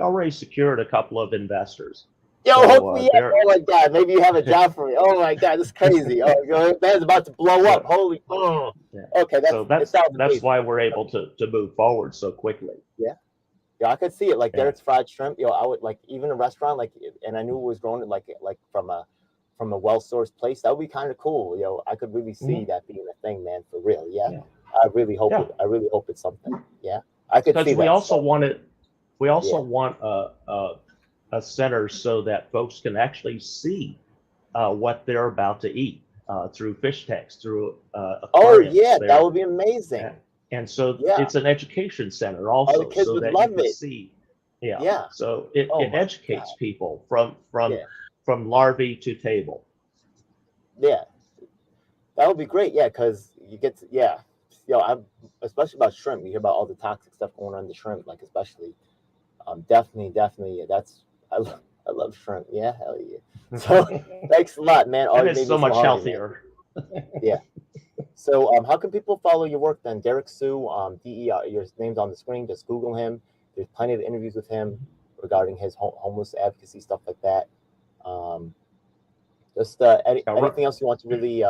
Speaker 2: already secured a couple of investors.
Speaker 1: Yo,
Speaker 2: So
Speaker 1: hook me up.
Speaker 2: they're
Speaker 1: Oh my God, maybe you have a job for me. Oh my God, this is crazy. Oh, your man's about to blow up. Holy, oh.
Speaker 2: Yeah.
Speaker 1: Okay,
Speaker 2: So
Speaker 1: it sounds
Speaker 2: that's
Speaker 1: amazing.
Speaker 2: why we're able to move forward so quickly.
Speaker 1: Yeah. Yeah, I could see it. Like
Speaker 2: Yeah.
Speaker 1: Derrick's fried shrimp. I would like even a restaurant, and I knew it was grown like from a well-sourced place. That would be kind of cool. I could really see that being a thing, man, for real. Yeah.
Speaker 2: Yeah.
Speaker 1: I really hope
Speaker 2: Yeah.
Speaker 1: it. I really hope it's something. Yeah. I could
Speaker 2: Because
Speaker 1: see
Speaker 2: we
Speaker 1: that.
Speaker 2: also
Speaker 1: stuff.
Speaker 2: want a center so that folks can actually see what they're about to eat through fish tanks, through
Speaker 1: Oh
Speaker 2: aquariums
Speaker 1: yeah, that
Speaker 2: there.
Speaker 1: would be amazing.
Speaker 2: And so
Speaker 1: Yeah.
Speaker 2: it's an education center
Speaker 1: Oh,
Speaker 2: also,
Speaker 1: the kids
Speaker 2: so
Speaker 1: would
Speaker 2: that you
Speaker 1: love
Speaker 2: can
Speaker 1: it.
Speaker 2: see. Yeah.
Speaker 1: Yeah.
Speaker 2: So it
Speaker 1: Oh my
Speaker 2: educates
Speaker 1: God.
Speaker 2: people from
Speaker 1: Yeah.
Speaker 2: larvae to table.
Speaker 1: Yeah. That would be great. Yeah, because you get to, I'm especially about shrimp. You hear about all the toxic stuff going on in the shrimp, like especially. Definitely. Yeah, I love shrimp. Yeah, hell yeah. So thanks a lot, man. Oh,
Speaker 2: And
Speaker 1: you
Speaker 2: it's
Speaker 1: made
Speaker 2: so
Speaker 1: me so
Speaker 2: much
Speaker 1: hungry,
Speaker 2: healthier.
Speaker 1: man. Yeah. So how can people follow your work then? Derrick Soo, DER. Your name's on the screen. Just Google him. There's plenty of interviews with him regarding his homeless advocacy stuff like that. Just anything else you want to really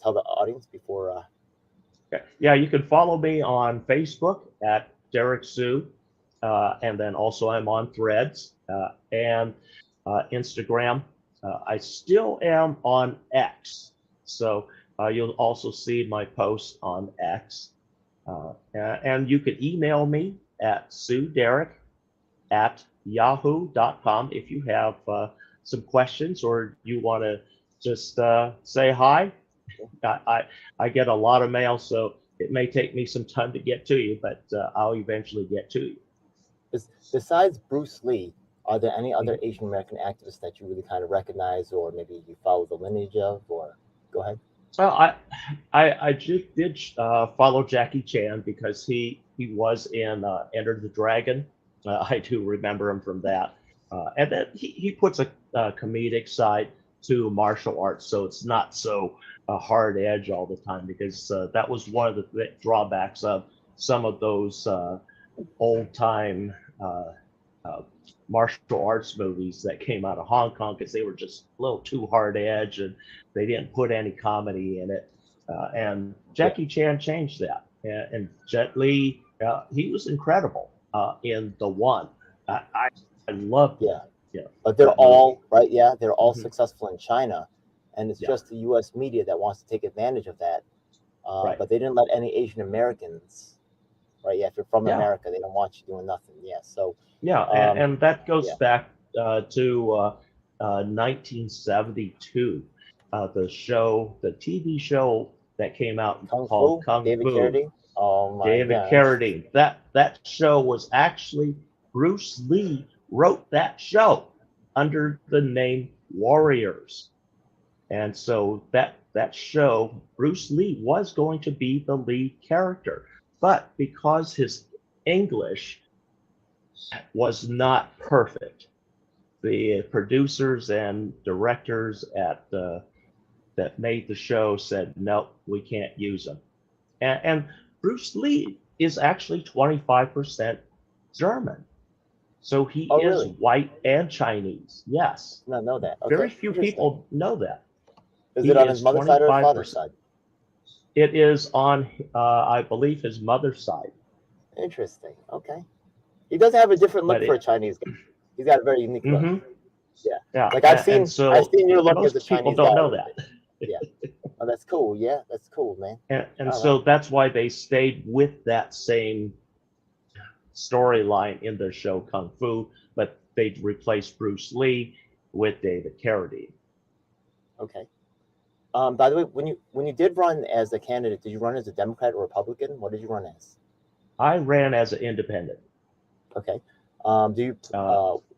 Speaker 1: tell the audience before.
Speaker 2: Yeah, you can follow me on Facebook at Derrick Soo, and then also I'm on Threads and Instagram. I still am on X, so you'll also see my posts on X. And you can email me at suederrick@yahoo.com if you have some questions or you want to just say hi. I get a lot of mail, so it may take me some time to get to you, but I'll eventually get to you.
Speaker 1: Besides Bruce Lee, are there any other Asian American activists that you really kind of recognize, or maybe you follow the lineage of? Or go ahead.
Speaker 2: Well, I just did follow Jackie Chan because he was in Enter the Dragon. I do remember him from that. And then he puts a comedic side to martial arts, so it's not so hard edge all the time, because that was one of the drawbacks of some of those old time martial arts movies that came out of Hong Kong, because they were just a little too hard edge and they didn't put any comedy in it. And Jackie Chan changed that. And Jet Li, he was incredible in The One. I loved it. Yeah.
Speaker 1: But they're all right. Yeah, they're all successful in China, and it's
Speaker 2: Yeah.
Speaker 1: just the U.S. media that wants to take advantage of that.
Speaker 2: Right.
Speaker 1: But they didn't let any Asian Americans. Right. Yeah. If you're from America, they don't want you doing nothing. Yeah. So.
Speaker 2: Yeah, and that goes back to 1972. The TV show that came out called Kung
Speaker 1: David
Speaker 2: Fu.
Speaker 1: Carradine. Oh my
Speaker 2: David
Speaker 1: gosh.
Speaker 2: Carradine. That show was actually Bruce Lee wrote that show under the name Warriors, and so that show, Bruce Lee was going to be the lead character, but because his English was not perfect, the producers and directors at that made the show said, no, we can't use him. And Bruce Lee is actually 25% German. So he is
Speaker 1: really?
Speaker 2: white and Chinese. Yes.
Speaker 1: I know that. Okay.
Speaker 2: Very few people know that.
Speaker 1: Is it on his mother's side or his father's side?
Speaker 2: It is on, I believe, his mother's side.
Speaker 1: Interesting. Okay. He does have a different look for a Chinese guy. He's got a very unique look. Yeah. Like I've seen your look as a Chinese guy.
Speaker 2: Most people don't know that.
Speaker 1: Yeah. Oh, that's cool. Yeah, that's cool, man.
Speaker 2: And so that's why they stayed with that same storyline in their show Kung Fu, but they replaced Bruce Lee with David Carradine.
Speaker 1: Okay. By the way, when you did run as a candidate, did you run as a Democrat or Republican? What did you run as?
Speaker 2: I ran as an independent.
Speaker 1: Okay. Do you,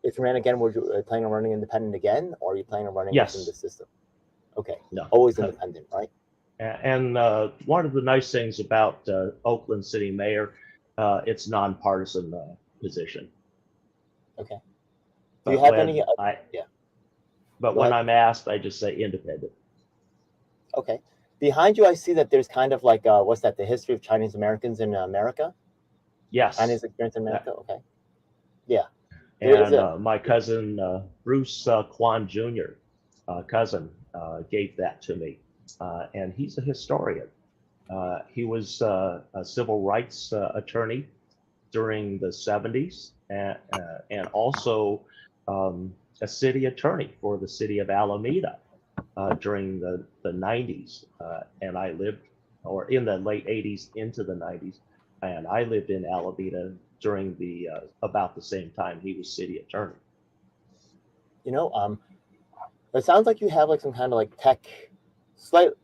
Speaker 1: if you ran again, were you planning on running independent again, or are you planning on running
Speaker 2: Yes.
Speaker 1: within the system? Okay.
Speaker 2: No.
Speaker 1: Always independent, right?
Speaker 2: And one of the nice things about Oakland City Mayor, it's nonpartisan position.
Speaker 1: Okay.
Speaker 2: Do
Speaker 1: you have any?
Speaker 2: But when I'm asked, I just say independent.
Speaker 1: Okay. Behind you, I see that there's kind of like what's that? The history of Chinese Americans in America.
Speaker 2: Yes.
Speaker 1: Chinese experience in America. Okay. Yeah.
Speaker 2: And my cousin Bruce Kwan Jr. Cousin gave that to me, and he's a historian. He was a civil rights attorney during the 70s, and also a city attorney for the city of Alameda during the 90s. And I lived, or in the late 80s into the 90s, and I lived in Alameda during the about the same time he was city attorney.
Speaker 1: You know, it sounds like you have like some kind of like tech.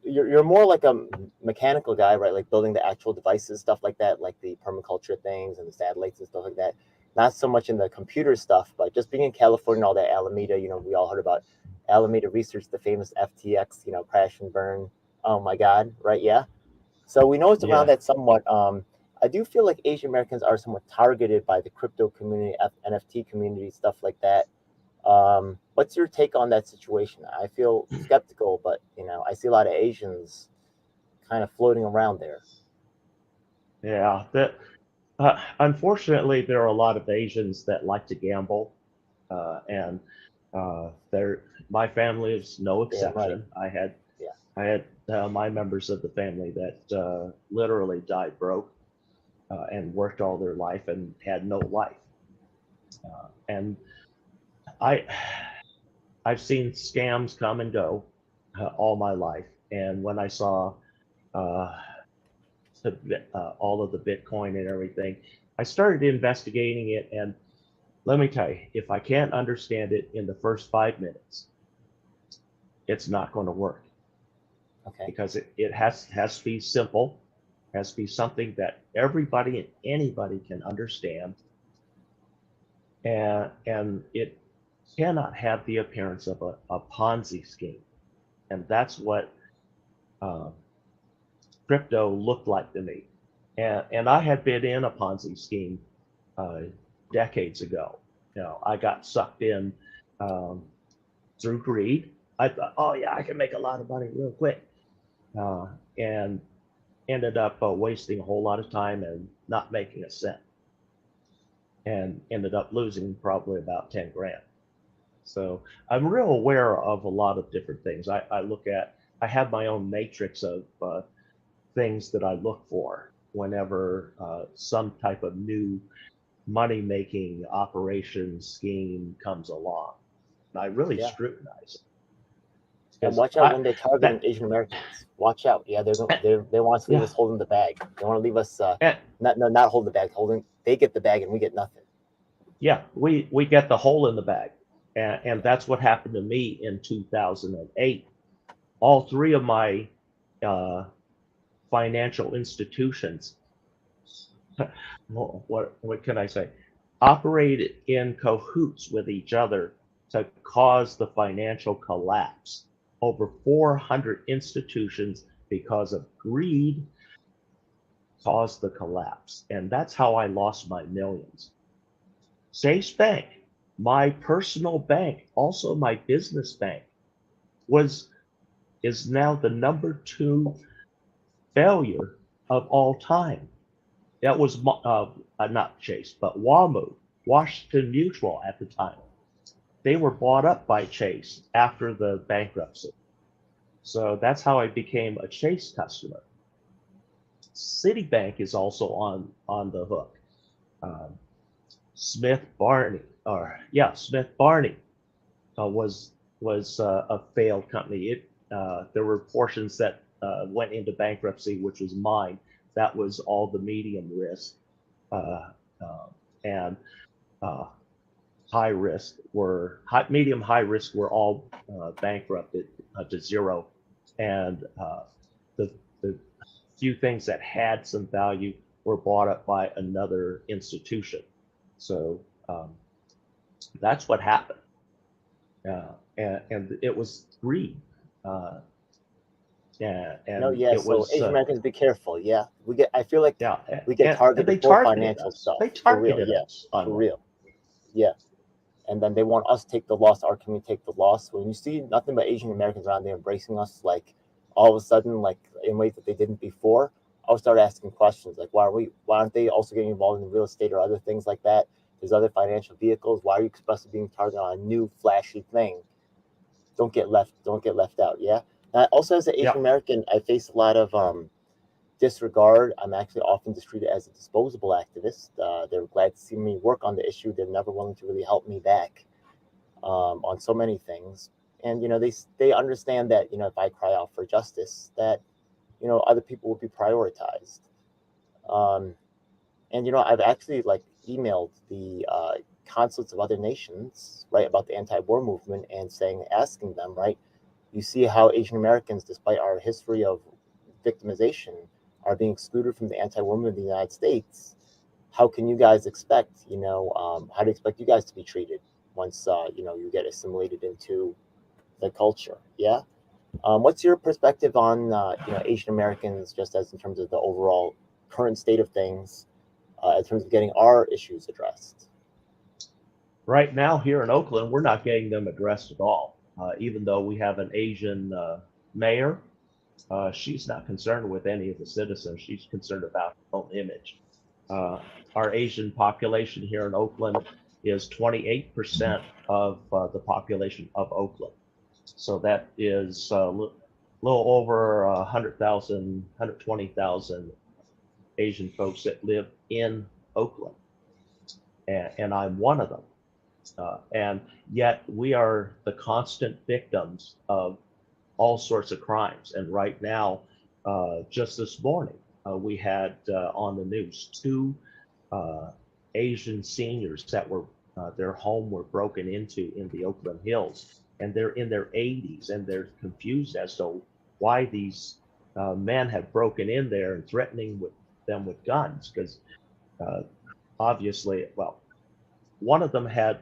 Speaker 1: You're more like a mechanical guy, right? Like building the actual devices, stuff like that, like the permaculture things and the satellites and stuff like that. Not so much in the computer stuff, but just being in California and all that, Alameda, you know, we all heard about Alameda Research, the famous FTX, you know, crash and burn. Oh my God, right? Yeah. So we know it's around that somewhat. I do feel like Asian Americans are somewhat targeted by the crypto community, NFT community, stuff like that. What's your take on that situation? I feel skeptical, but you know, I see a lot of Asians kind of floating around there.
Speaker 2: Yeah, unfortunately, there are a lot of Asians that like to gamble, and my family is no exception. Yeah, right. I had my members of the family that literally died broke and worked all their life and had no life. And I, I've seen scams come and go all my life. And when I saw uh, all of the Bitcoin and everything, I started investigating it. And let me tell you, if I can't understand it in the first 5 minutes, it's not going to work.
Speaker 1: Okay.
Speaker 2: Because it has to be simple, has to be something that everybody and anybody can understand, and it cannot have the appearance of a Ponzi scheme, and that's what uh, crypto looked like to me. And I had been in a Ponzi scheme decades ago. I got sucked in um, through greed. I thought, oh yeah, I can make a lot of money real quick, and ended up wasting a whole lot of time and not making a cent, and ended up losing probably about 10 grand. So I'm real aware of a lot of different things. I have my own matrix of things that I look for whenever some type of new money making operation scheme comes along. And I really
Speaker 1: Yeah.
Speaker 2: scrutinize it.
Speaker 1: And
Speaker 2: 'Cause
Speaker 1: watch out when they're targeting
Speaker 2: that,
Speaker 1: Asian Americans. Watch out. Yeah, they want us to leave
Speaker 2: yeah,
Speaker 1: us holding the bag. They want to leave us
Speaker 2: and,
Speaker 1: not hold the bag, holding. They get the bag and we get nothing.
Speaker 2: yeah, we get the hole in the bag. And
Speaker 1: Yeah.
Speaker 2: that's what happened to me in 2008. All three of my uh, financial institutions, what can I say, operated in cahoots with each other to cause the financial collapse. Over 400 institutions, because of greed, caused the collapse. And that's how I lost my millions. Chase Bank, my personal bank, also my business bank, is now the #2 failure of all time. That was not Chase, but WAMU, Washington Mutual at the time. They were bought up by Chase after the bankruptcy. So that's how I became a Chase customer. Citibank is also on the hook. Um, Smith Barney, Smith Barney was a failed company. There were portions that went into bankruptcy, which was mine. That was all the medium risk, uh, and high risk medium high risk were all bankrupted to zero, and the few things that had some value were bought up by another institution. So that's what happened. And it was greed. Yeah,
Speaker 1: No,
Speaker 2: and
Speaker 1: yeah.
Speaker 2: it
Speaker 1: So
Speaker 2: was
Speaker 1: Asian Americans, be careful. Yeah, we get. I feel like
Speaker 2: yeah,
Speaker 1: we get
Speaker 2: and they
Speaker 1: targeted for
Speaker 2: targeted
Speaker 1: financial
Speaker 2: us.
Speaker 1: stuff.
Speaker 2: They
Speaker 1: For real.
Speaker 2: targeted
Speaker 1: Yeah,
Speaker 2: us on
Speaker 1: for
Speaker 2: that.
Speaker 1: real. Yeah. And then they want us to take the loss. Our community take the loss. When you see nothing but Asian Americans around there embracing us, like all of a sudden, like in ways that they didn't before, I'll start asking questions like, why aren't they also getting involved in real estate or other things like that? There's other financial vehicles. Why are you expressly being targeted on a new flashy thing? Don't get left out. Yeah. And also, as an
Speaker 2: Yeah,
Speaker 1: Asian American, I face a lot of disregard. I'm actually often just treated as a disposable activist. They're glad to see me work on the issue. They're never willing to really help me back on so many things. And they understand that if I cry out for justice, that other people will be prioritized. Um, and I've actually like emailed the consulates of other nations, right, about the anti-war movement and asking them, right, you see how Asian Americans, despite our history of victimization, are being excluded from the anti-war movement in the United States. How can you guys expect, how do you expect you guys to be treated once, you get assimilated into the culture? Yeah. What's your perspective on, Asian Americans, just as in terms of the overall current state of things, in terms of getting our issues addressed?
Speaker 2: right now here in Oakland, we're not getting them addressed at all. Even though we have an Asian mayor, she's not concerned with any of the citizens. She's concerned about her own image. Our Asian population here in Oakland is 28% of the population of Oakland. So that is a little over 100,000, 120,000 Asian folks that live in Oakland. and I'm one of them. And yet we are the constant victims of all sorts of crimes. And right now, just this morning, we had on the news two Asian seniors that were their home were broken into in the Oakland Hills, and they're in their 80s, and they're confused as to why these men have broken in there and threatening them with guns, because obviously, well, one of them had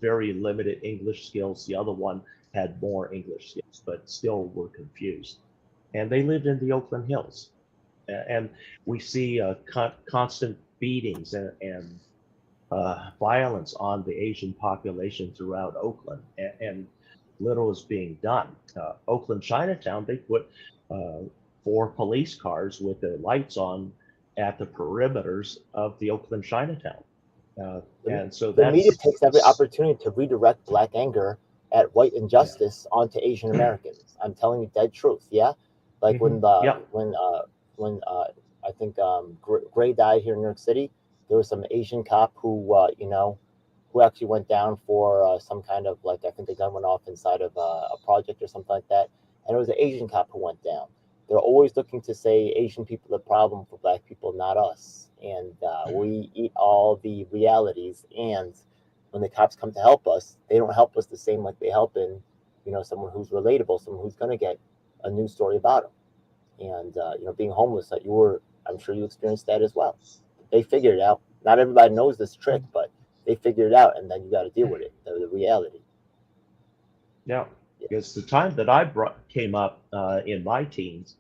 Speaker 2: very limited English skills. The other one had more English skills, but still were confused. And they lived in the Oakland Hills. And we see constant beatings and violence on the Asian population throughout Oakland, and little is being done. Oakland Chinatown, they put 4 police cars with their lights on at the perimeters of the Oakland Chinatown. And so
Speaker 1: the media takes every opportunity to redirect black anger at white injustice onto Asian Americans. I'm telling you, dead truth. Yeah, like when I think Gray died here in New York City, there was some Asian cop who who actually went down for some kind of, like, I think the gun went off inside of a project or something like that, and it was an Asian cop who went down. They're always looking to say Asian people are the problem for black people, not us. And we eat all the realities. And when the cops come to help us, they don't help us the same like they help in, someone who's relatable, someone who's going to get a news story about them. And, being homeless, that I'm sure you experienced that as well. They figured it out. Not everybody knows this trick, but they figured it out, and then you got to deal with it, the reality.
Speaker 2: Yeah, because the time that I came up in my teens,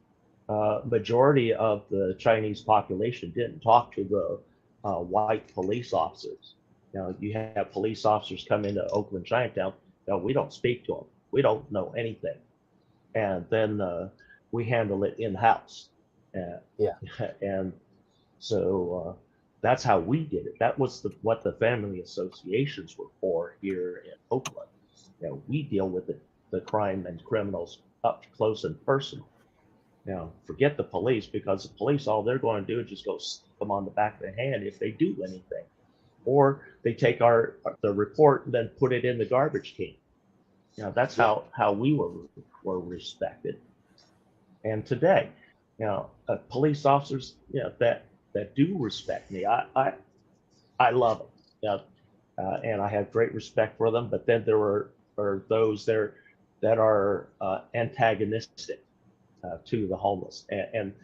Speaker 2: majority of the Chinese population didn't talk to the white police officers. You have police officers come into Oakland Chinatown. We don't speak to them. We don't know anything. And then we handle it in-house. And so that's how we did it. That was what the family associations were for here in Oakland. We deal with the crime and criminals up close and personal. Forget the police, because the police, all they're going to do is just go slap them on the back of the hand if they do anything, or they take the report and then put it in the garbage can. That's how we were respected. And today, police officers, that do respect me, I love them. And I have great respect for them. But then there are those there that are antagonistic to the homeless, and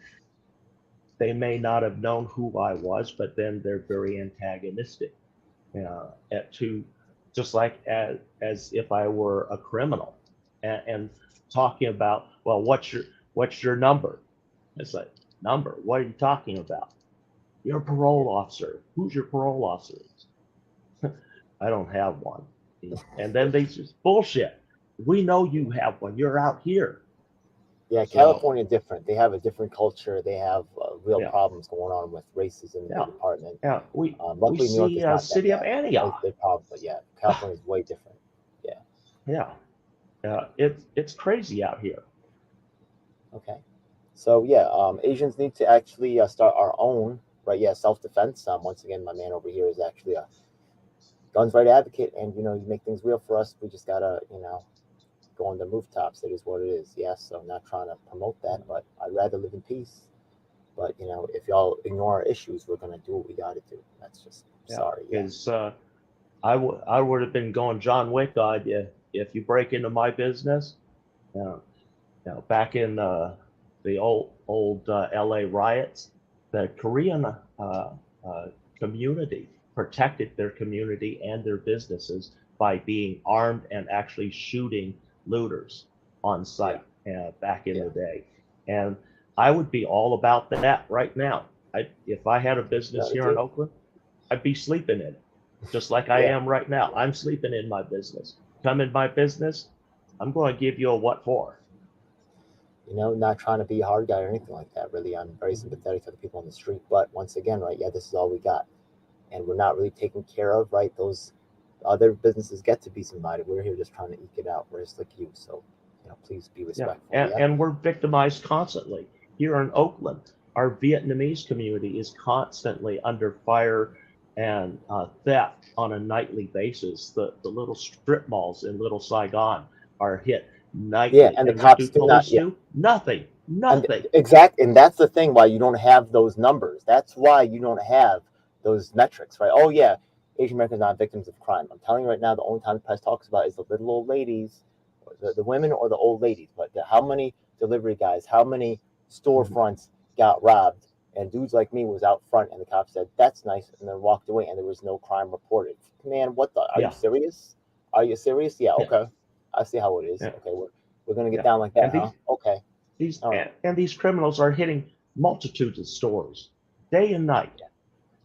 Speaker 2: they may not have known who I was, but then they're very antagonistic, to just like as if I were a criminal, and talking about, well, what's your number? It's like, number? What are you talking about? You're a parole officer. Who's your parole officer? I don't have one. And then they just bullshit. We know you have one. You're out here.
Speaker 1: Yeah, California different. They have a different culture. They have real problems going on with racism in the department.
Speaker 2: Yeah, we
Speaker 1: luckily
Speaker 2: see
Speaker 1: New York is not
Speaker 2: city of Antioch.
Speaker 1: They probably, California is way different.
Speaker 2: It's crazy out here.
Speaker 1: Okay, so Asians need to actually start our own, right? Self-defense. Once again, my man over here is actually a guns right advocate, and you make things real for us. We just gotta go on the rooftops. It is what it is. Yes, I'm not trying to promote that, but I'd rather live in peace. But if y'all ignore our issues, we're gonna do what we gotta do. That's just sorry.
Speaker 2: Because I would have been going John Wick on you if you break into my business. Back in the old LA riots, the Korean community protected their community and their businesses by being armed and actually shooting looters on site back in the day. And I would be all about that right now. If I had a business here in Oakland, I'd be sleeping in it, just like I am right now. I'm sleeping in my business. Come in my business, I'm going to give you a what for.
Speaker 1: Not trying to be a hard guy or anything like that. Really, I'm very sympathetic to the people on the street. But once again, right, this is all we got. And we're not really taken care of, right? Those other businesses get to be somebody. We're here just trying to eke it out. We're just like you. So, please be respectful.
Speaker 2: And we're victimized constantly. Here in Oakland, our Vietnamese community is constantly under fire and theft on a nightly basis. The little strip malls in Little Saigon are hit nightly.
Speaker 1: Yeah, and the
Speaker 2: And what do
Speaker 1: cops do not.
Speaker 2: police
Speaker 1: Yeah,
Speaker 2: do? Nothing.
Speaker 1: and
Speaker 2: Nothing.
Speaker 1: and that's the thing why you don't have those numbers. That's why you don't have those metrics, right? Oh yeah, Asian Americans are not victims of crime. I'm telling you right now, the only time the press talks about is the little old ladies, the women or the old ladies. But how many delivery guys, how many storefronts got robbed, and dudes like me was out front, and the cops said that's nice, and then walked away, and there was no crime reported. Man, what the? Are you serious? Are you serious? Yeah, okay. I see how it is.
Speaker 2: Yeah.
Speaker 1: Okay, we're gonna get down like that, huh? Okay.
Speaker 2: And these criminals are hitting multitudes of stores day and night,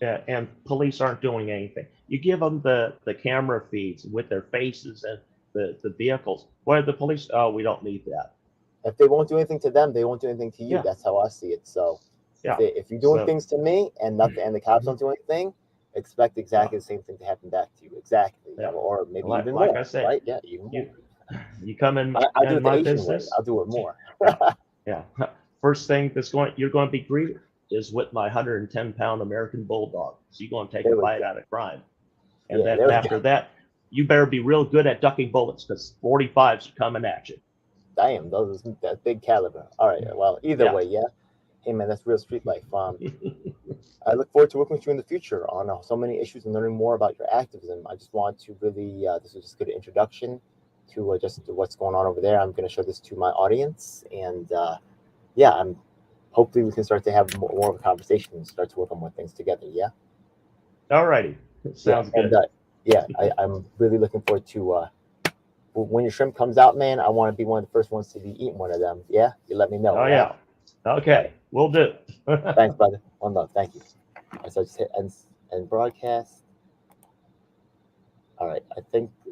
Speaker 2: and police aren't doing anything. You give them the camera feeds with their faces and the vehicles. Why the police? Oh, we don't need that.
Speaker 1: If they won't do anything to them, they won't do anything to you.
Speaker 2: Yeah.
Speaker 1: That's how I see it. So
Speaker 2: Yeah.
Speaker 1: if you're doing things to me and the cops don't do anything, expect exactly the same thing to happen back to you. Exactly.
Speaker 2: Yeah.
Speaker 1: Or maybe even
Speaker 2: like
Speaker 1: more.
Speaker 2: I said,
Speaker 1: right? Yeah, even more.
Speaker 2: You come in
Speaker 1: I'll do it the
Speaker 2: my
Speaker 1: Asian
Speaker 2: business.
Speaker 1: way. I'll do it more.
Speaker 2: Yeah. First thing you're going to be greeted is with my 110-pound American Bulldog. So you're going to take a bite out of crime. And then after that, you better be real good at ducking bullets because 45s are coming at you.
Speaker 1: Damn, that big caliber. All right. Well, either way, yeah. Hey man, that's real street life. I look forward to working with you in the future on so many issues and learning more about your activism. I just want to really, this was just a good introduction to just what's going on over there. I'm going to show this to my audience, and hopefully we can start to have more of a conversation and start to work on more things together. Yeah.
Speaker 2: All righty. Sounds good.
Speaker 1: And, I'm really looking forward to when your shrimp comes out, man. I want to be one of the first ones to be eating one of them. Yeah, you let me know.
Speaker 2: Oh right? Yeah. Okay, we'll do.
Speaker 1: Thanks, brother. One love. Thank you. So I just hit end broadcast. All right, I think